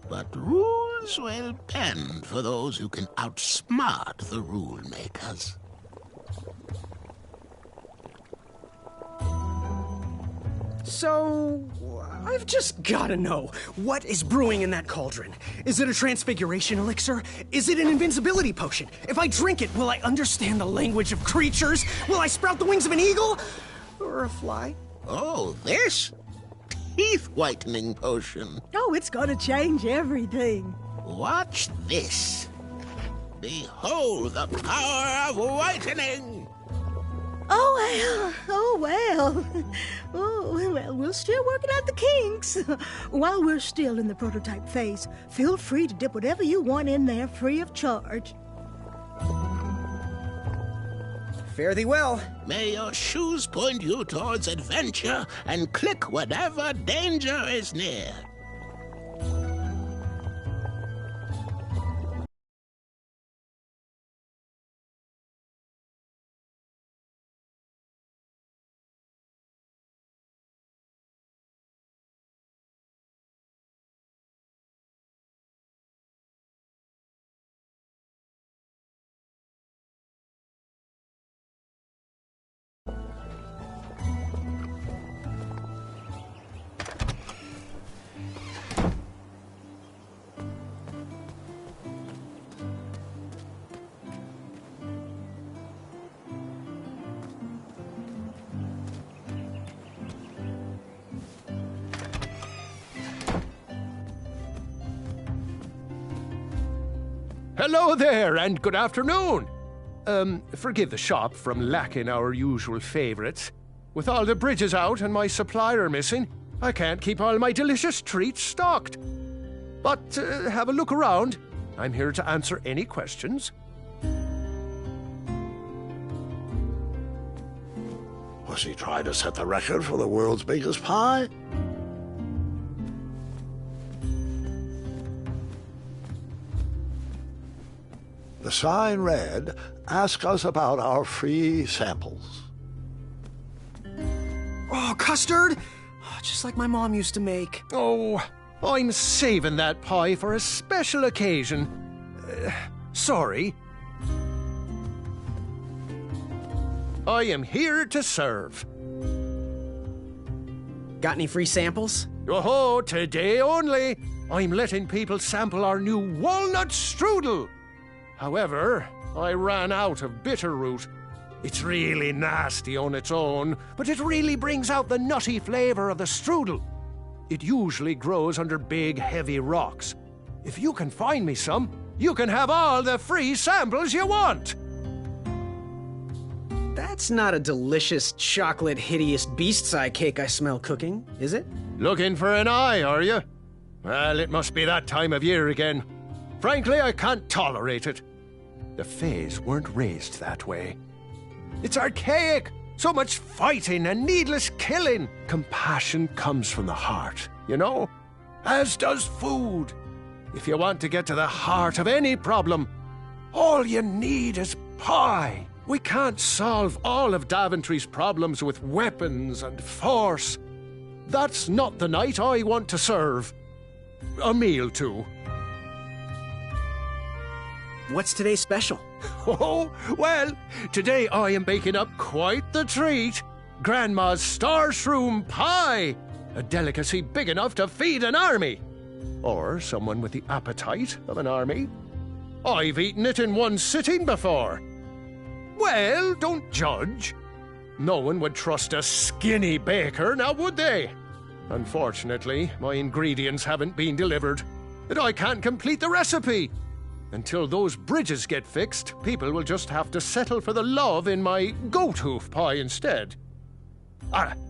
but rules will bend for those who can outsmart the rule-makers. So, I've just gotta know, what is brewing in that cauldron? Is it a transfiguration elixir? Is it an invincibility potion? If I drink it, will I understand the language of creatures? Will I sprout the wings of an eagle? Or a fly? Oh, this? Teeth-whitening potion. Oh, it's gonna change everything. Watch this. Behold the power of whitening! Oh, well. Oh, well, we're still working out the kinks. While we're still in the prototype phase, feel free to dip whatever you want in there free of charge. Fare thee well. May your shoes point you towards adventure and click whenever danger is near. Hello there, and good afternoon. Forgive the shop from lacking our usual favorites. With all the bridges out and my supplier missing, I can't keep all my delicious treats stocked. But have a look around. I'm here to answer any questions. Was he trying to set the record for the world's biggest pie? The sign read, "Ask us about our free samples." Oh, custard! Oh, just like my mom used to make. Oh, I'm saving that pie for a special occasion. Sorry. I am here to serve. Got any free samples? Oh, today only. I'm letting people sample our new walnut strudel. However, I ran out of bitterroot. It's really nasty on its own, but it really brings out the nutty flavor of the strudel. It usually grows under big, heavy rocks. If you can find me some, you can have all the free samples you want. That's not a delicious chocolate hideous beast's eye cake I smell cooking, is it? Looking for an eye, are you? Well, it must be that time of year again. Frankly, I can't tolerate it. The Fays weren't raised that way. It's archaic! So much fighting and needless killing. Compassion comes from the heart, you know? As does food. If you want to get to the heart of any problem, all you need is pie. We can't solve all of Daventry's problems with weapons and force. That's not the night I want to serve. A meal, too. What's today's special? Oh, well, today I am baking up quite the treat. Grandma's star shroom pie. A delicacy big enough to feed an army. Or someone with the appetite of an army. I've eaten it in one sitting before. Well, don't judge. No one would trust a skinny baker, now would they? Unfortunately, my ingredients haven't been delivered, and I can't complete the recipe. Until those bridges get fixed, people will just have to settle for the love in my goat hoof pie instead.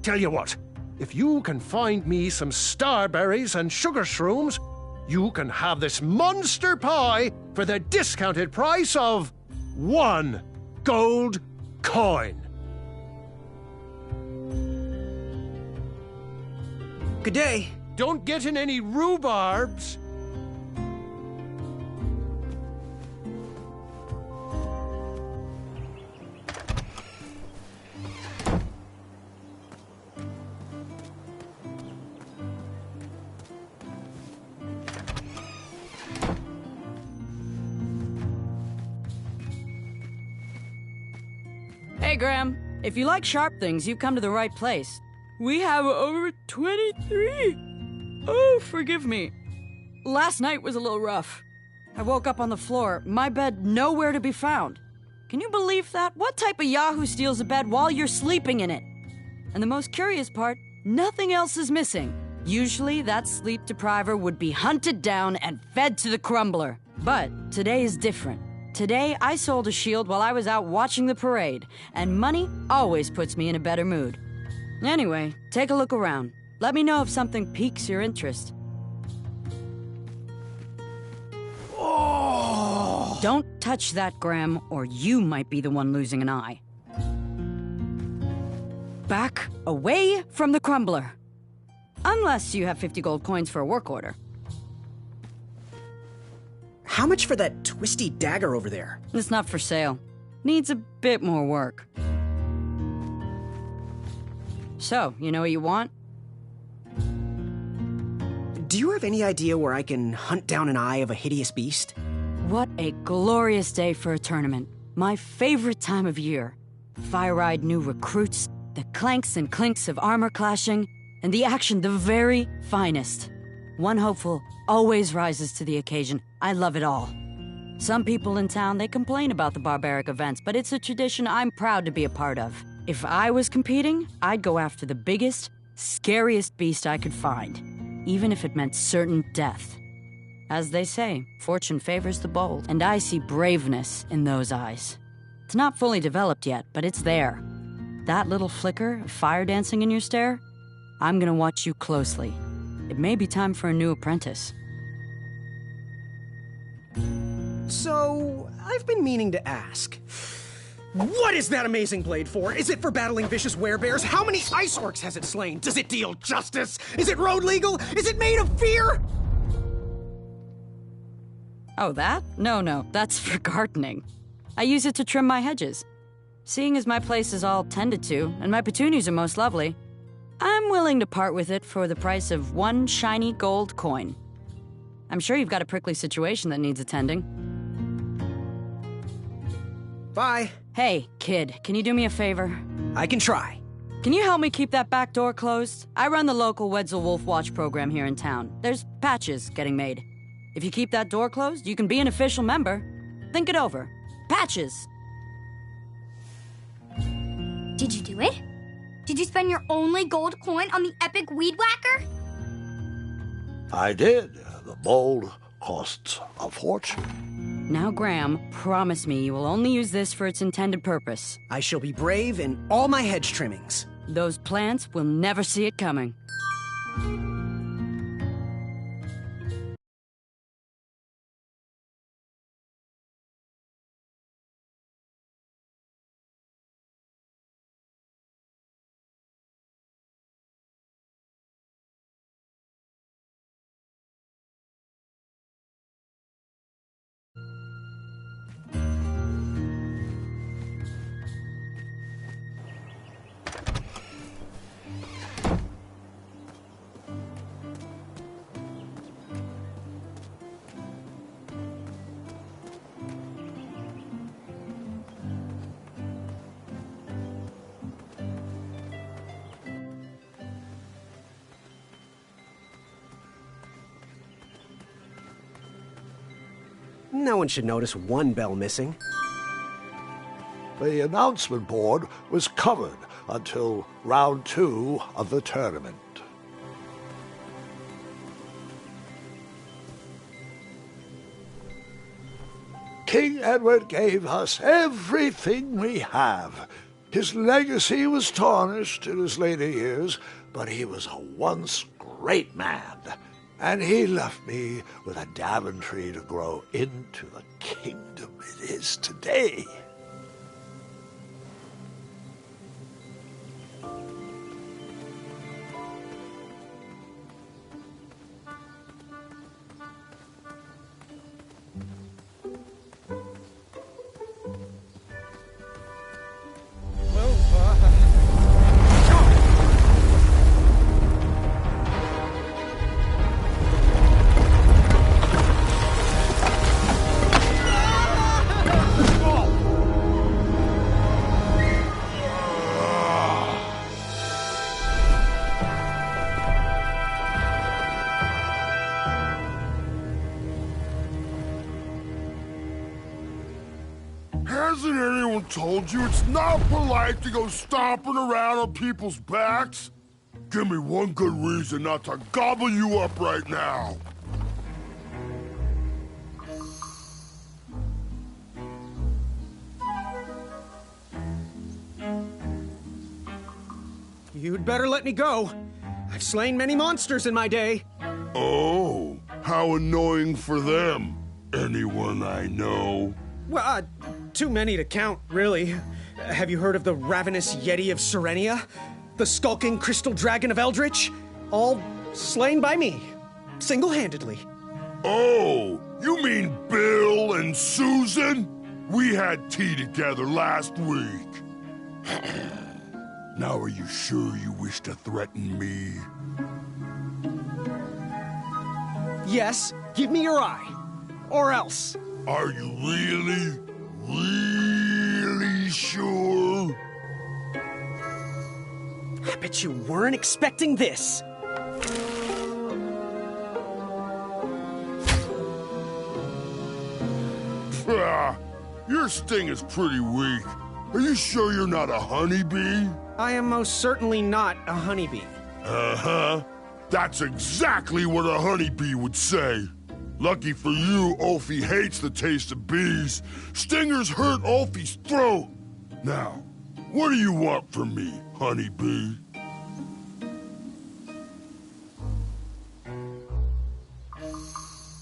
Tell you what, if you can find me some starberries and sugar shrooms, you can have this monster pie for the discounted price of 1 gold coin. Good day. Don't get in any rhubarbs. Hey, Graham. If you like sharp things, you've come to the right place. We have over 23. Oh, forgive me. Last night was a little rough. I woke up on the floor, my bed nowhere to be found. Can you believe that? What type of yahoo steals a bed while you're sleeping in it? And the most curious part, nothing else is missing. Usually that sleep depriver would be hunted down and fed to the crumbler. But today is different. Today, I sold a shield while I was out watching the parade, and money always puts me in a better mood. Anyway, take a look around. Let me know if something piques your interest. Oh! Don't touch that, Graham, or you might be the one losing an eye. Back away from the crumbler. Unless you have 50 gold coins for a work order. How much for that twisty dagger over there? It's not for sale. Needs a bit more work. So, you know what you want? Do you have any idea where I can hunt down an eye of a hideous beast? What a glorious day for a tournament. My favorite time of year. Fire-eyed new recruits, the clanks and clinks of armor clashing, and the action the very finest. One hopeful always rises to the occasion. I love it all. Some people in town, they complain about the barbaric events, but it's a tradition I'm proud to be a part of. If I was competing, I'd go after the biggest, scariest beast I could find, even if it meant certain death. As they say, fortune favors the bold, and I see braveness in those eyes. It's not fully developed yet, but it's there. That little flicker of fire dancing in your stare? I'm gonna watch you closely. It may be time for a new apprentice. So, I've been meaning to ask. What is that amazing blade for? Is it for battling vicious werebears? How many ice orcs has it slain? Does it deal justice? Is it road legal? Is it made of fear? Oh, that? No, that's for gardening. I use it to trim my hedges. Seeing as my place is all tended to, and my petunias are most lovely, I'm willing to part with it for the price of 1 shiny gold coin. I'm sure you've got a prickly situation that needs attending. Bye. Hey, kid, can you do me a favor? I can try. Can you help me keep that back door closed? I run the local Wetzel Wolf Watch program here in town. There's patches getting made. If you keep that door closed, you can be an official member. Think it over. Patches! Did you do it? Did you spend your only gold coin on the epic weed whacker? I did. The bowl costs a fortune. Now, Graham, promise me you will only use this for its intended purpose. I shall be brave in all my hedge trimmings. Those plants will never see it coming. No one should notice one bell missing. The announcement board was covered until round 2 of the tournament. King Edward gave us everything we have. His legacy was tarnished in his later years, but he was a once great man. And he left me with a Daventry to grow into the kingdom it is today. Hasn't anyone told you it's not polite to go stomping around on people's backs? Give me one good reason not to gobble you up right now. You'd better let me go. I've slain many monsters in my day. Oh, how annoying for them. Anyone I know? Well, too many to count, really. Have you heard of the ravenous Yeti of Serenia? The skulking crystal dragon of Eldritch? All slain by me, single-handedly. Oh, you mean Bill and Susan? We had tea together last week. Now are you sure you wish to threaten me? Yes, give me your eye. Or else. Are you really sure? I bet you weren't expecting this. Your sting is pretty weak. Are you sure you're not a honeybee? I am most certainly not a honeybee. Uh-huh. That's exactly what a honeybee would say. Lucky for you, Ulfie hates the taste of bees. Stingers hurt Ulfie's throat. Now, what do you want from me, honeybee?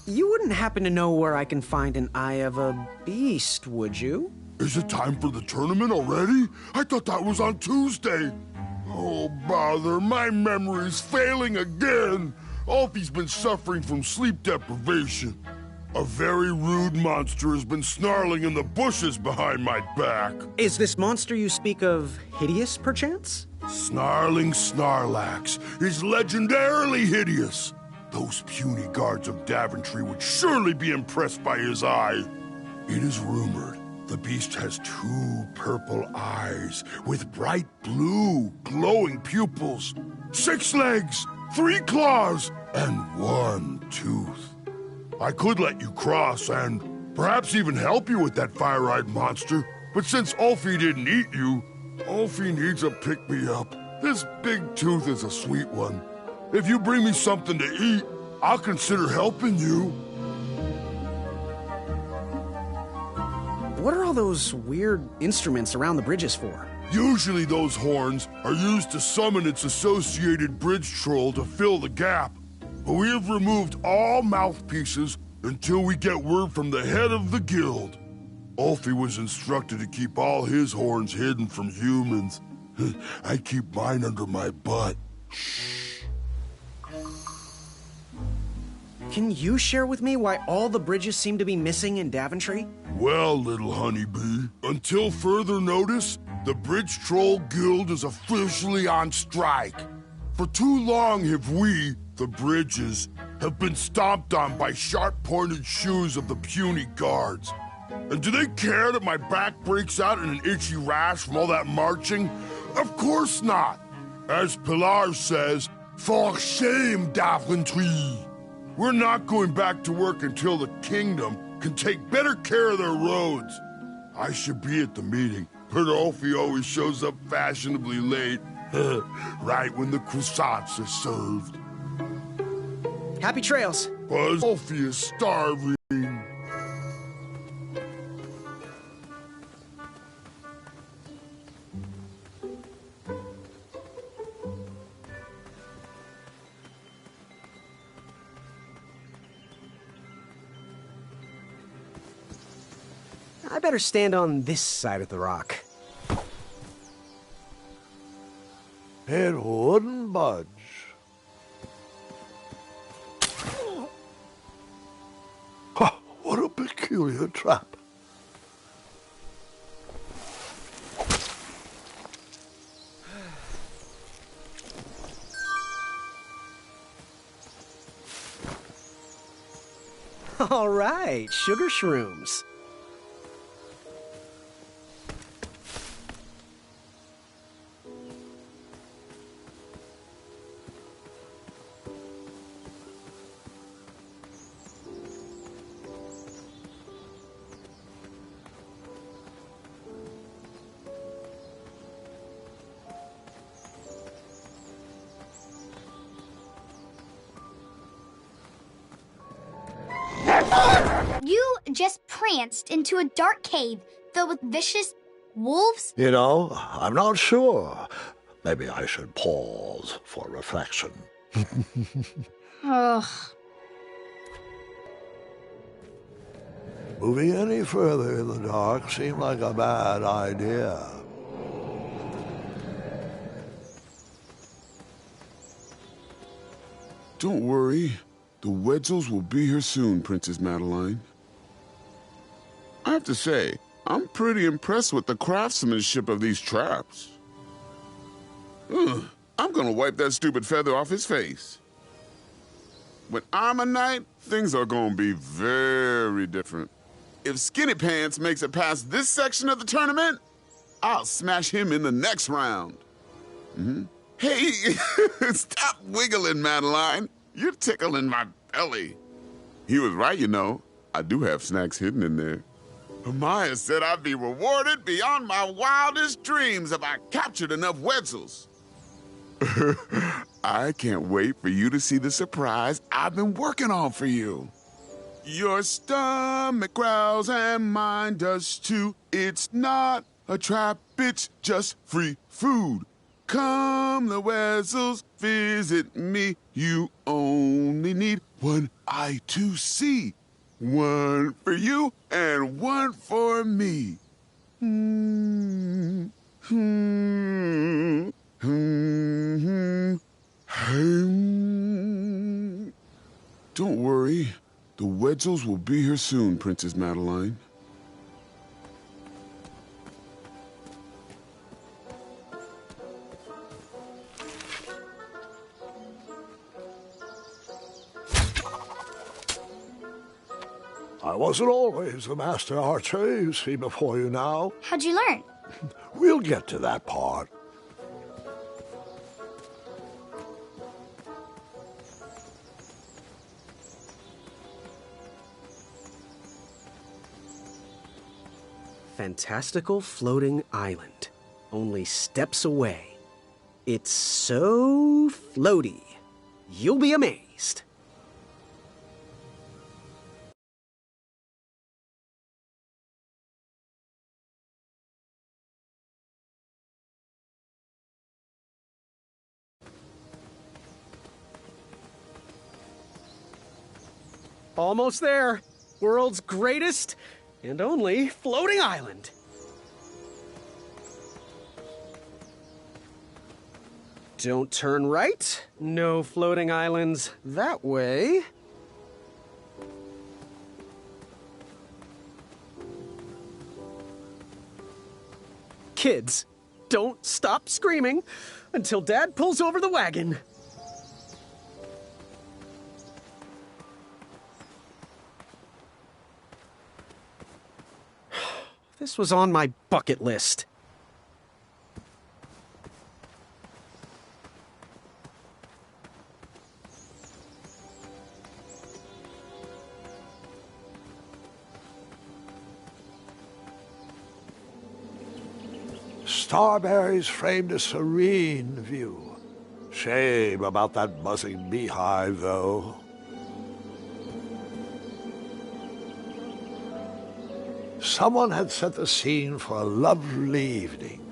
You wouldn't happen to know where I can find an eye of a beast, would you? Is it time for the tournament already? I thought that was on Tuesday. Oh, bother, my memory's failing again. Ulfie's been suffering from sleep deprivation. A very rude monster has been snarling in the bushes behind my back. Is this monster you speak of hideous, perchance? Snarling Snarlax is legendarily hideous. Those puny guards of Daventry would surely be impressed by his eye. It is rumored the beast has 2 purple eyes with bright blue, glowing pupils, 6 legs, 3 claws, and 1 tooth. I could let you cross and perhaps even help you with that fire-eyed monster, but since Ulfie didn't eat you, Ulfie needs a pick-me-up. This big tooth is a sweet one. If you bring me something to eat, I'll consider helping you. all those weird instruments around the bridges for? Usually those horns are used to summon its associated bridge troll to fill the gap. But we have removed all mouthpieces until we get word from the head of the guild. Ulfie was instructed to keep all his horns hidden from humans. I keep mine under my butt. Can you share with me why all the bridges seem to be missing in Daventry? Well, little honeybee, until further notice, the Bridge Troll Guild is officially on strike. For too long have we, the bridges, have been stomped on by sharp-pointed shoes of the puny guards. And do they care that my back breaks out in an itchy rash from all that marching? Of course not. As Pilar says, for shame, Daventry. We're not going back to work until the kingdom can take better care of their roads. I should be at the meeting, but Ulfie always shows up fashionably late, right when the croissants are served. Happy trails. Buzz, Ulfie is starving. I better stand on this side of the rock. It wouldn't budge. Oh, what a peculiar trap. All right, sugar shrooms. You just pranced into a dark cave filled with vicious wolves? You know, I'm not sure. Maybe I should pause for reflection. Ugh. Moving any further in the dark seemed like a bad idea. Don't worry. The Wetzels will be here soon, Princess Madeline. I have to say, I'm pretty impressed with the craftsmanship of these traps. Ugh, I'm gonna wipe that stupid feather off his face. When I'm a knight, things are gonna be very different. If Skinny Pants makes it past this section of the tournament, I'll smash him in the next round. Hey, stop wiggling, Madeline. You're tickling my belly. He was right, you know. I do have snacks hidden in there. Maya said I'd be rewarded beyond my wildest dreams if I captured enough Wetzels. I can't wait for you to see the surprise I've been working on for you. Your stomach growls and mine does too. It's not a trap, it's just free food. Come, the Wetzels, visit me. You only need one eye to see. One for you and one for me. Don't worry. The Wetzels will be here soon, Princess Madeline. I wasn't always the master archer you see before you now. How'd you learn? We'll get to that part. Fantastical floating island. Only steps away. It's so floaty. You'll be amazed. Almost there. World's greatest and only floating island. Don't turn right. No floating islands that way. Kids, don't stop screaming until Dad pulls over the wagon. This was on my bucket list. Starberries framed a serene view. Shame about that buzzing beehive, though. Someone had set the scene for a lovely evening.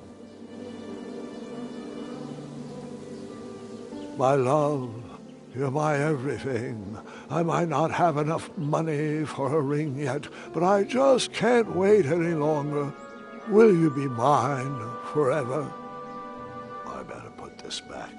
My love, you're my everything. I might not have enough money for a ring yet, but I just can't wait any longer. Will you be mine forever? I better put this back.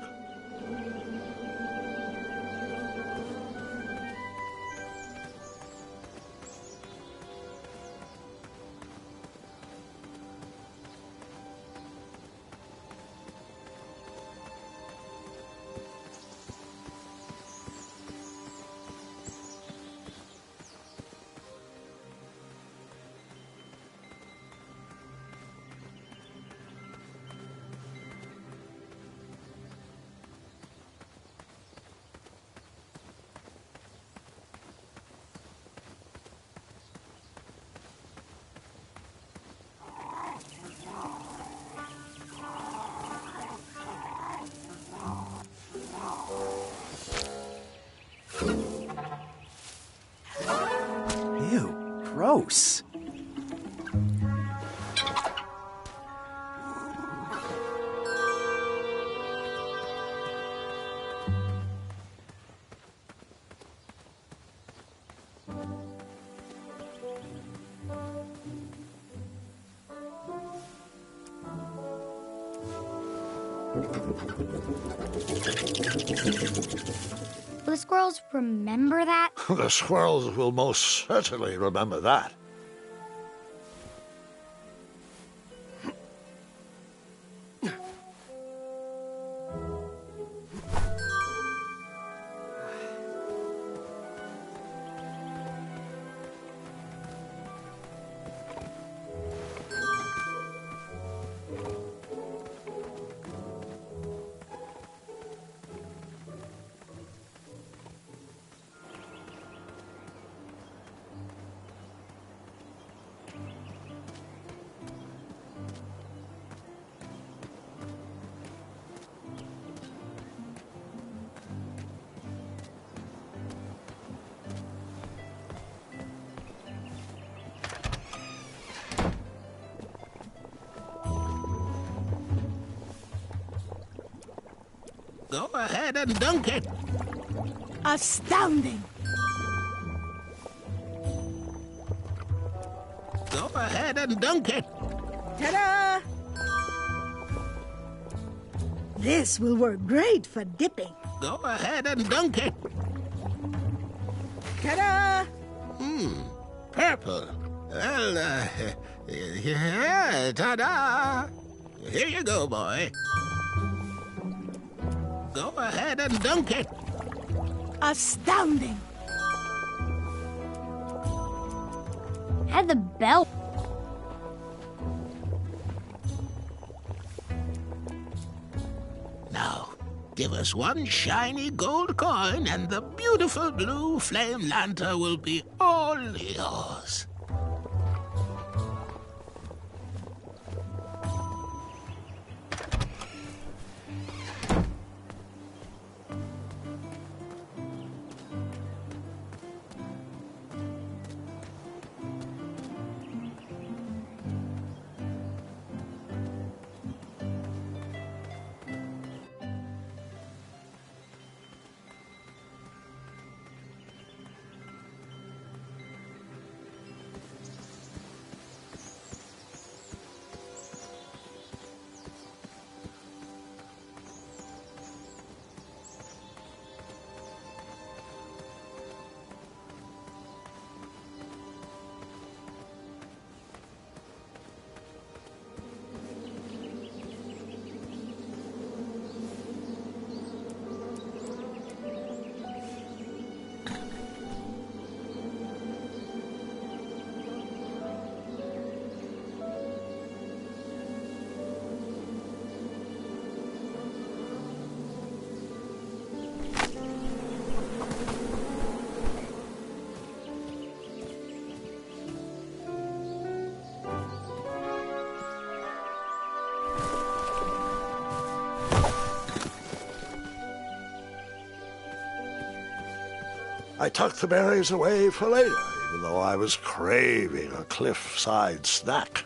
Ew, gross. Will the squirrels remember that? The squirrels will most certainly remember that. Go ahead and dunk it. Astounding! Go ahead and dunk it. Ta-da! This will work great for dipping. Go ahead and dunk it. Ta-da! Purple. Well, yeah, ta-da. Here you go, boy. Go ahead and dunk it. Astounding! Had the bell. Now, give us one shiny gold coin and the beautiful blue flame lantern will be all yours. I tucked the berries away for later, even though I was craving a cliffside snack.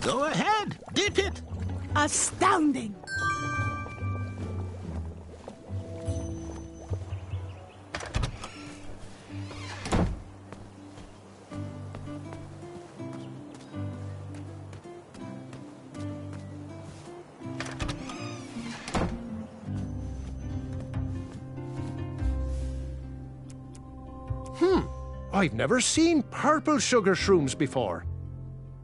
Go ahead, dip it. Astounding! I've never seen purple sugar shrooms before.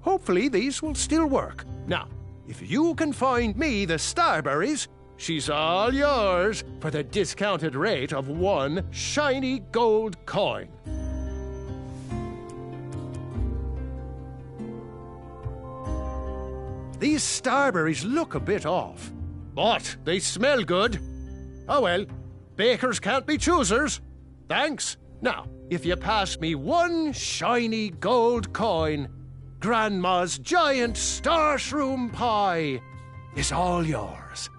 Hopefully these will still work. Now, if you can find me the starberries, she's all yours for the discounted rate of 1 shiny gold coin. These starberries look a bit off, but they smell good. Oh well, bakers can't be choosers. Thanks. Now, if you pass me 1 shiny gold coin, Grandma's giant star shroom pie is all yours.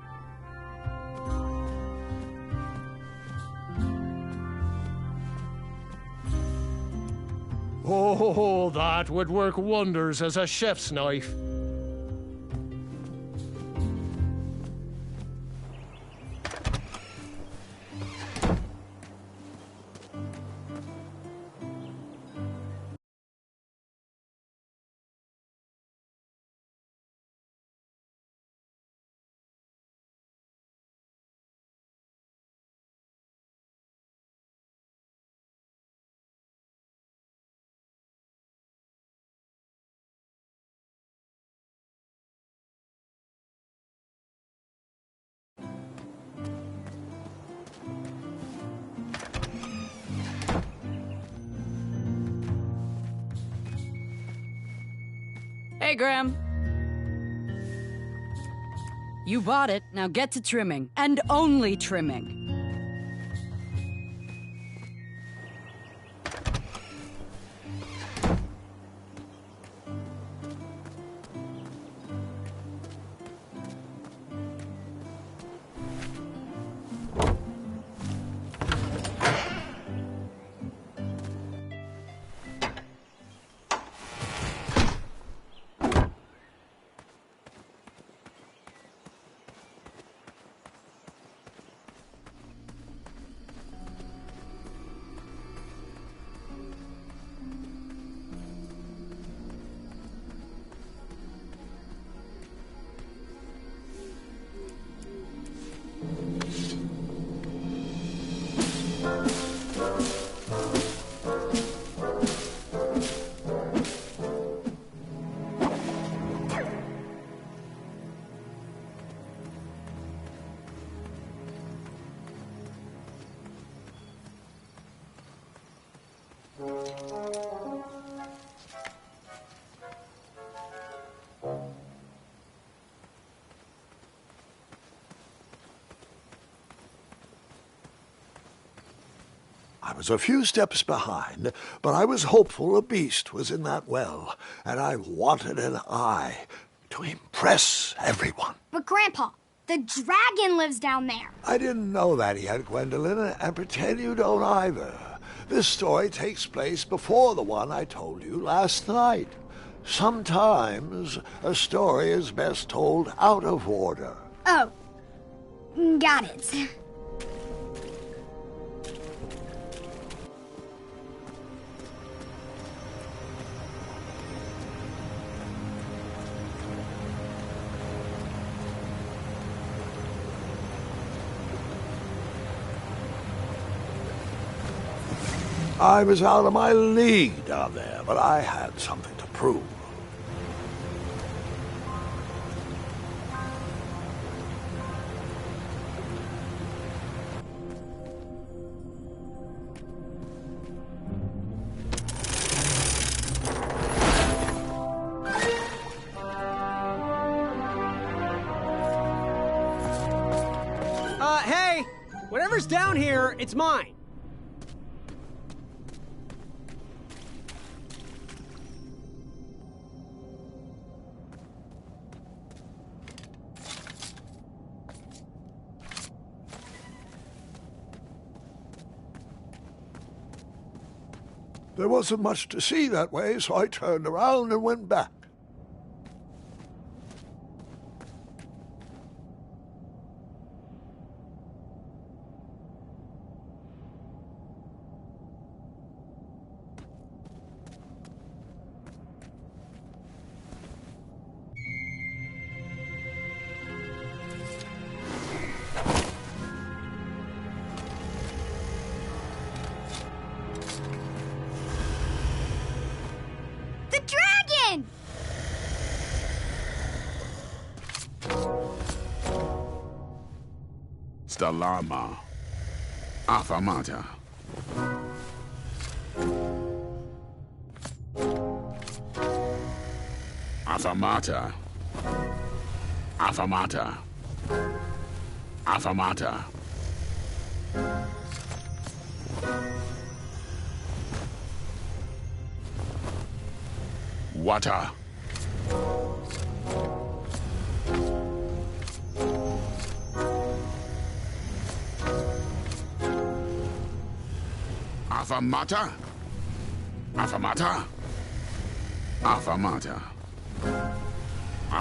Oh, that would work wonders as a chef's knife. Hey, Graham. You bought it, now get to trimming. And only trimming. I was a few steps behind, but I was hopeful a beast was in that well, and I wanted an eye to impress everyone. But Grandpa, the dragon lives down there. I didn't know that yet, Gwendolyn, and pretend you don't either. This story takes place before the one I told you last night. Sometimes a story is best told out of order. Oh, got it. I was out of my league down there, but I had something to prove. Hey! Whatever's down here, it's mine. There wasn't much to see that way, so I turned around and went back. The dragon! Stalama. Afamata. Afamata. Afamata. Afamata. Water. Afamata. Afamata. Afamata.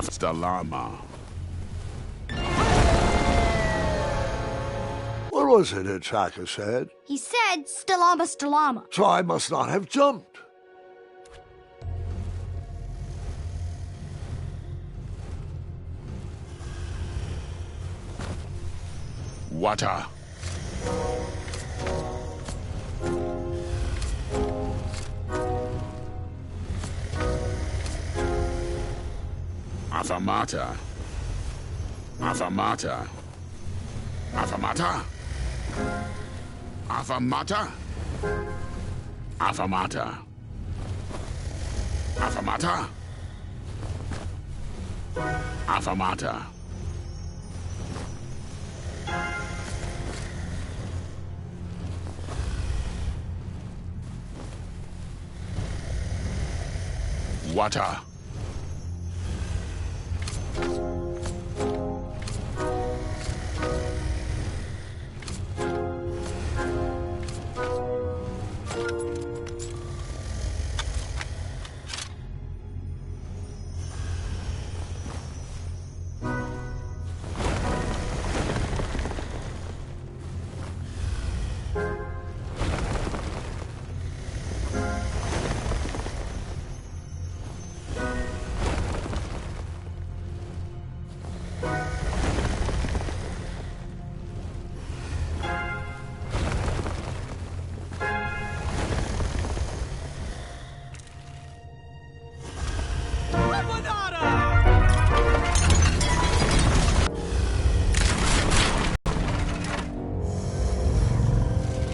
Stalama. What was it Chaka said? He said, Stalama, Stalama. So I must not have jumped. Water. Afamata. Afamata. Afamata. Afamata. Afamata. Afamata. Afamata. Water.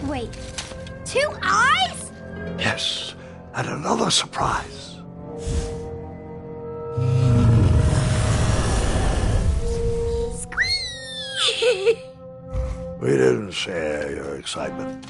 Wait, 2 eyes? Yes, and another surprise. Squeak! We didn't share your excitement.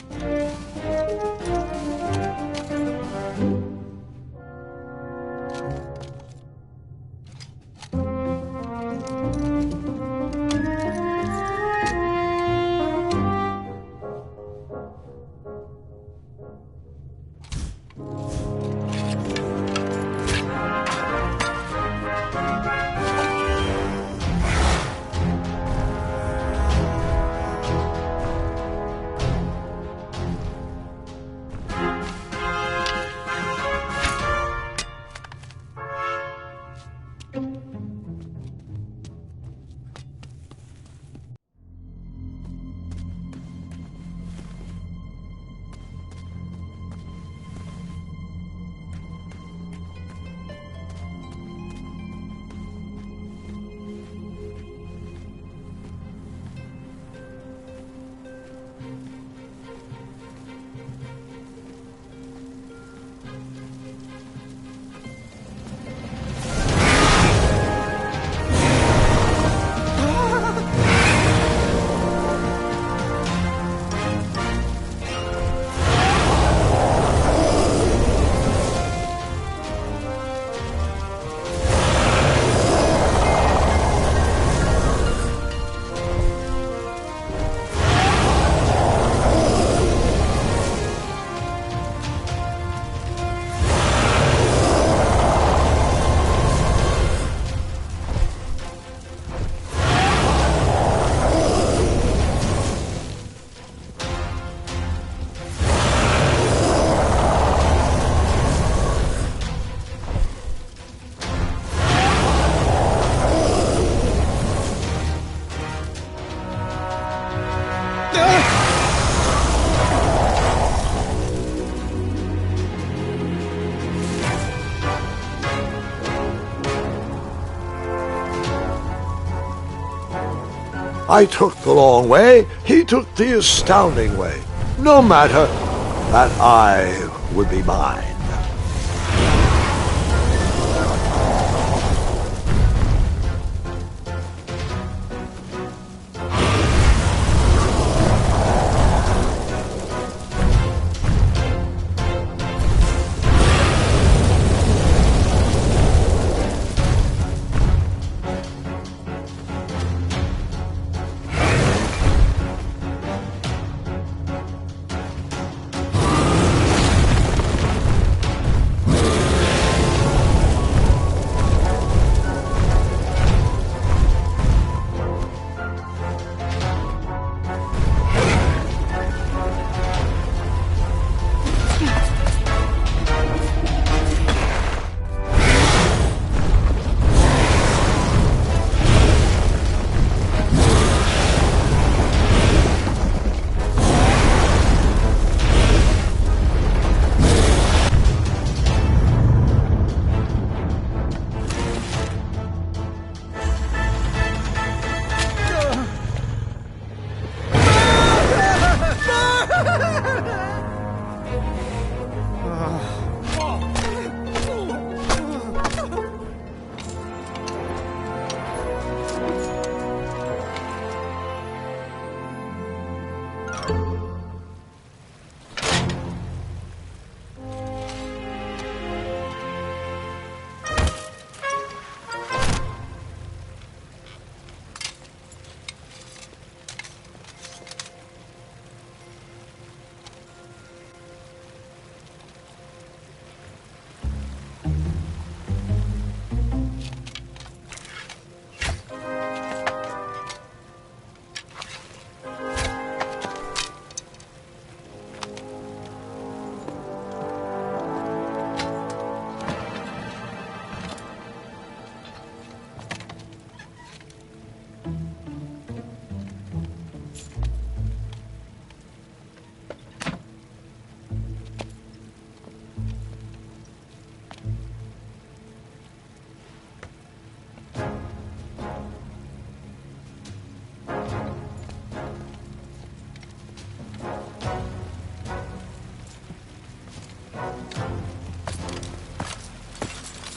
I took the long way, he took the astounding way. No matter, that eye would be mine.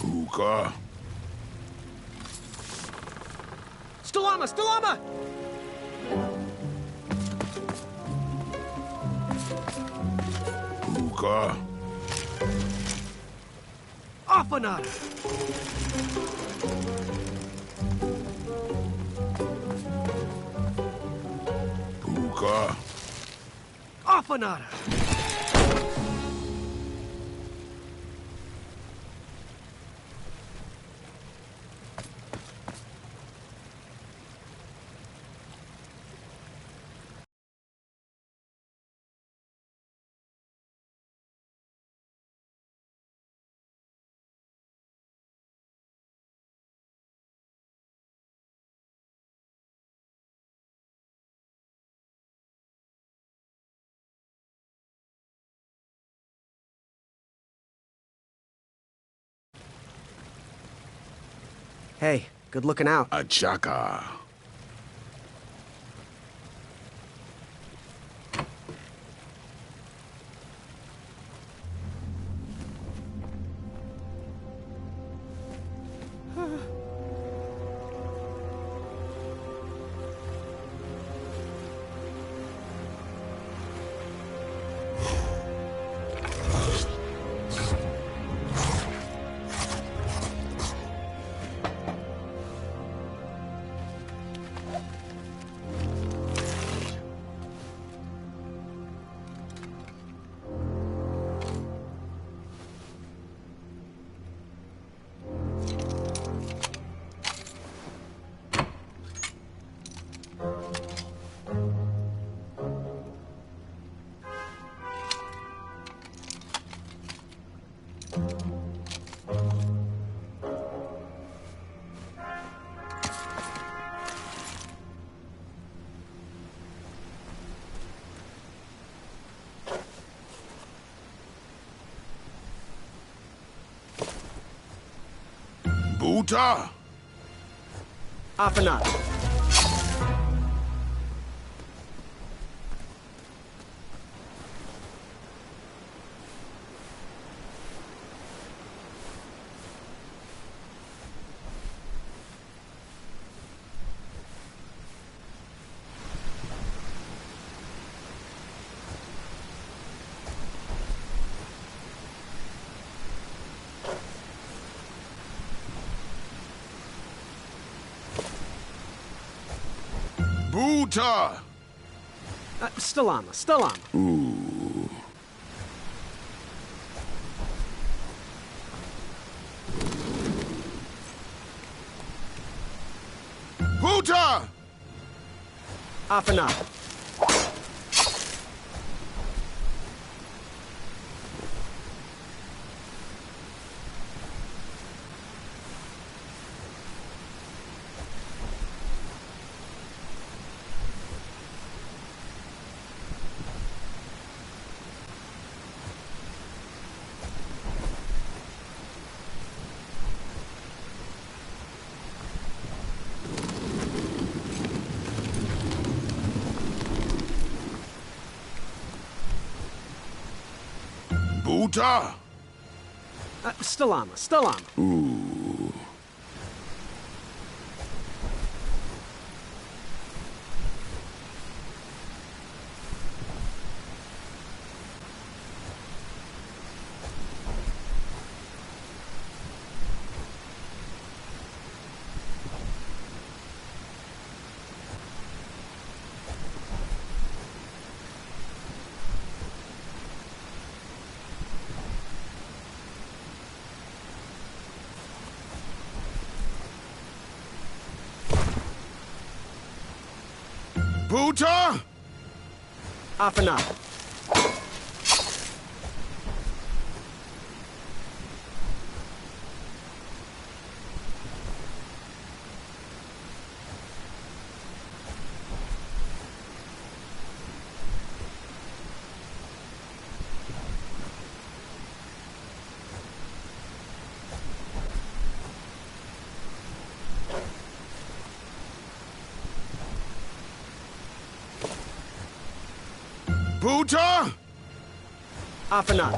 Hookah. Stalama! Stalama! Hookah. Afanada! Hookah. Afanada! Hey, good looking out. A chaka. Buta. Afanada. Buta! Stalama. Ooh. Buta! Afana. Buta! Stalama. Ooh. Buta! Afana. Buta! Afana.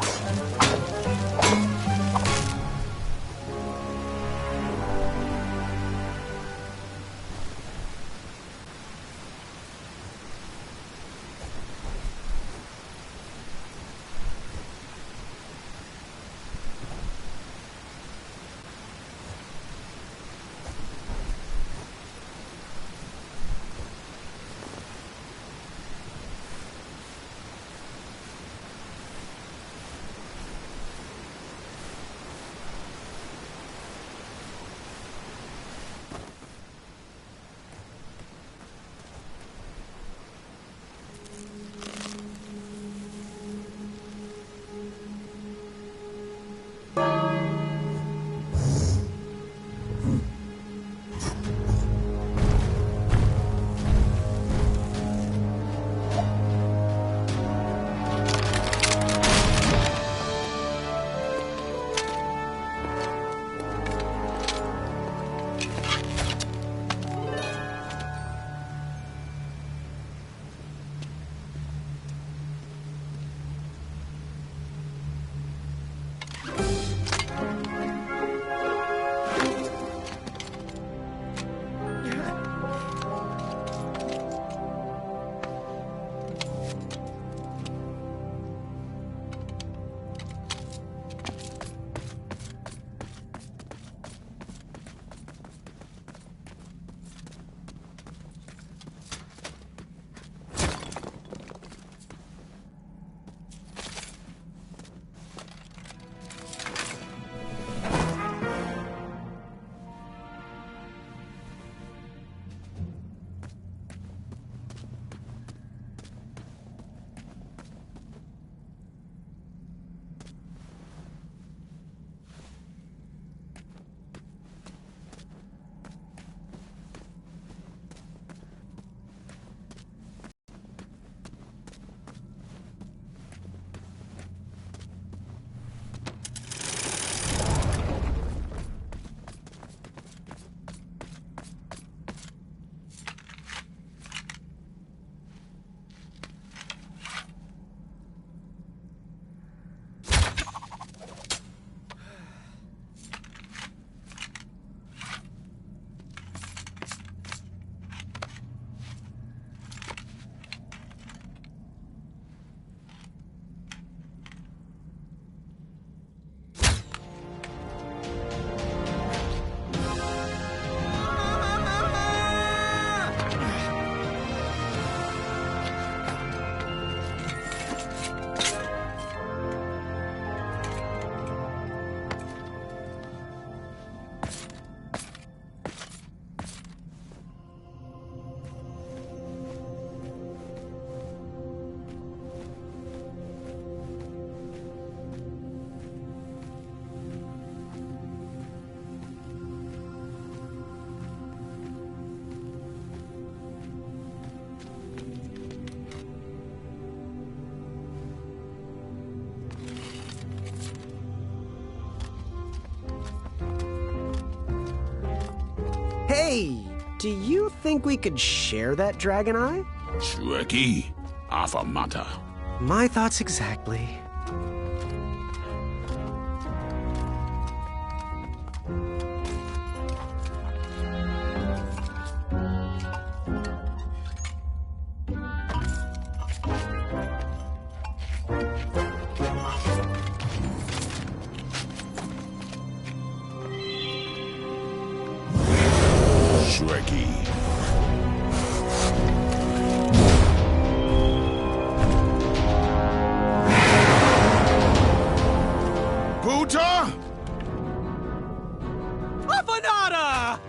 Hey, do you think we could share that dragon eye? Shrekky, affamata. My thoughts exactly. Shrekky. Buta? Afanada!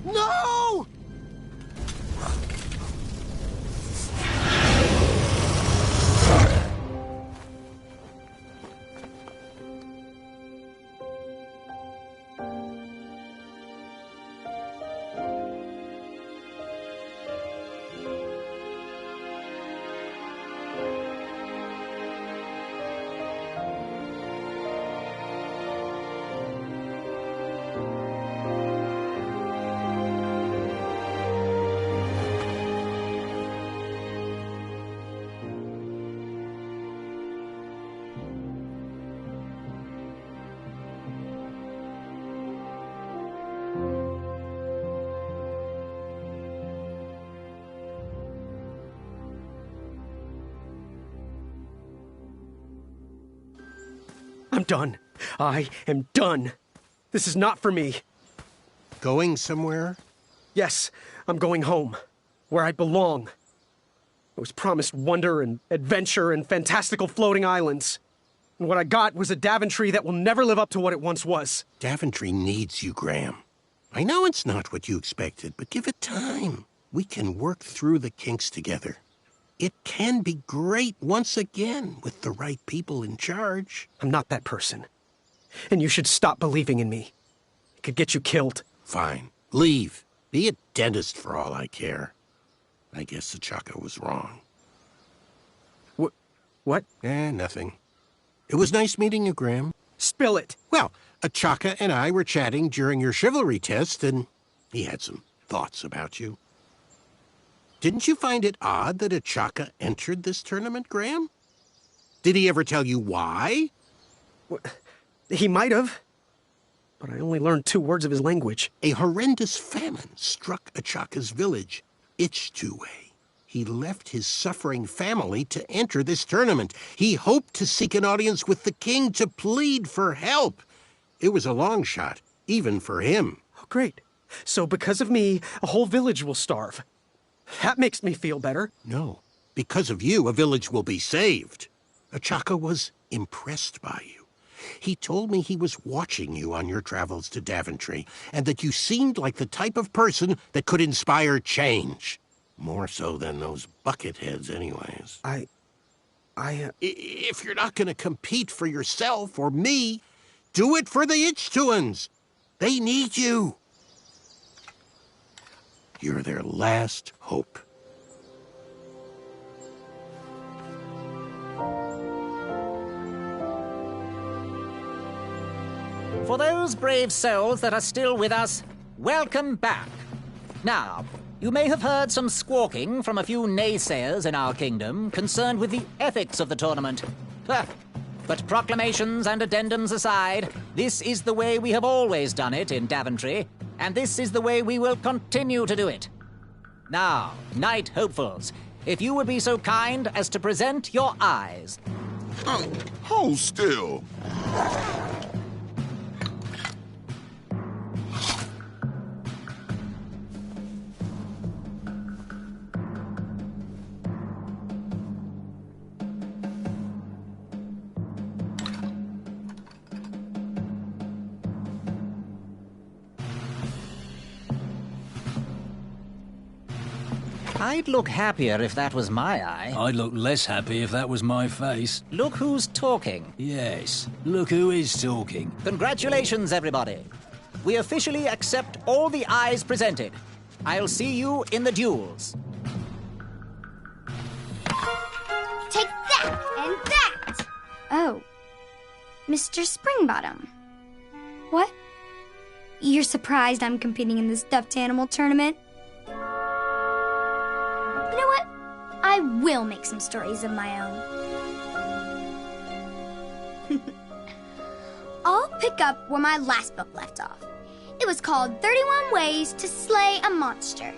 No! I'm done. I am done. This is not for me. Going somewhere? Yes, I'm going home, where I belong. I was promised wonder and adventure and fantastical floating islands. And what I got was a Daventry that will never live up to what it once was. Daventry needs you, Graham. I know it's not what you expected, but give it time. We can work through the kinks together. It can be great once again with the right people in charge. I'm not that person. And you should stop believing in me. It could get you killed. Fine. Leave. Be a dentist for all I care. I guess Achaka was wrong. What? Nothing. It was nice meeting you, Graham. Spill it. Well, Achaka and I were chatting during your chivalry test, and he had some thoughts about you. Didn't you find it odd that Achaka entered this tournament, Graham? Did he ever tell you why? He might have. But I only learned 2 words of his language. A horrendous famine struck Achaka's village, Ichtuwe. He left his suffering family to enter this tournament. He hoped to seek an audience with the king to plead for help. It was a long shot, even for him. Oh, great. So because of me, a whole village will starve. That makes me feel better. No. Because of you, a village will be saved. Achaka was impressed by you. He told me he was watching you on your travels to Daventry, and that you seemed like the type of person that could inspire change. More so than those bucketheads, anyways. If you're not going to compete for yourself or me, do it for the Ichtuans. They need you. You're their last hope. For those brave souls that are still with us, welcome back. Now, you may have heard some squawking from a few naysayers in our kingdom concerned with the ethics of the tournament. But proclamations and addendums aside, this is the way we have always done it in Daventry, and this is the way we will continue to do it. Now, Knight Hopefuls, if you would be so kind as to present your eyes. Hold still. I'd look happier if that was my eye. I'd look less happy if that was my face. Look who's talking. Yes, look who is talking. Congratulations, everybody. We officially accept all the eyes presented. I'll see you in the duels. Take that and that! Oh, Mr. Springbottom. What? You're surprised I'm competing in the stuffed animal tournament? You know what? I will make some stories of my own. I'll pick up where my last book left off. It was called 31 Ways to Slay a Monster.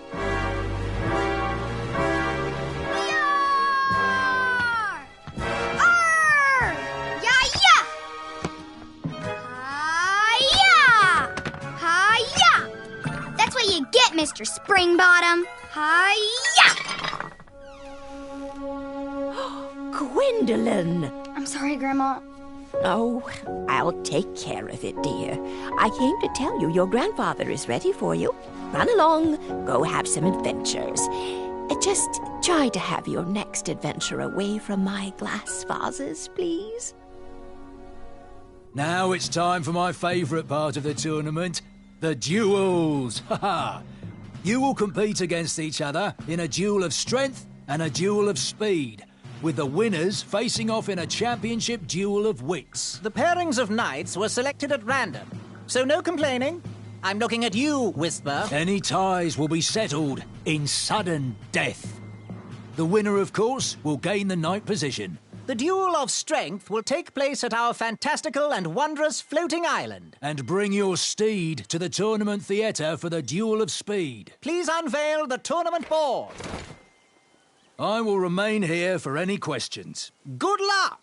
Yar! Arr! Ya-ya! Hi-ya! Hi-ya! That's what you get, Mr. Springbottom. Hi-ya! Gwendolyn! I'm sorry, Grandma. Oh, I'll take care of it, dear. I came to tell you your grandfather is ready for you. Run along, go have some adventures. Just try to have your next adventure away from my glass vases, please. Now it's time for my favourite part of the tournament, the duels. Ha-ha! You will compete against each other in a duel of strength and a duel of speed, with the winners facing off in a championship duel of wits. The pairings of knights were selected at random, so no complaining. I'm looking at you, Whisper. Any ties will be settled in sudden death. The winner, of course, will gain the knight position. The duel of strength will take place at our fantastical and wondrous floating island. And bring your steed to the tournament theatre for the duel of speed. Please unveil the tournament board. I will remain here for any questions. Good luck!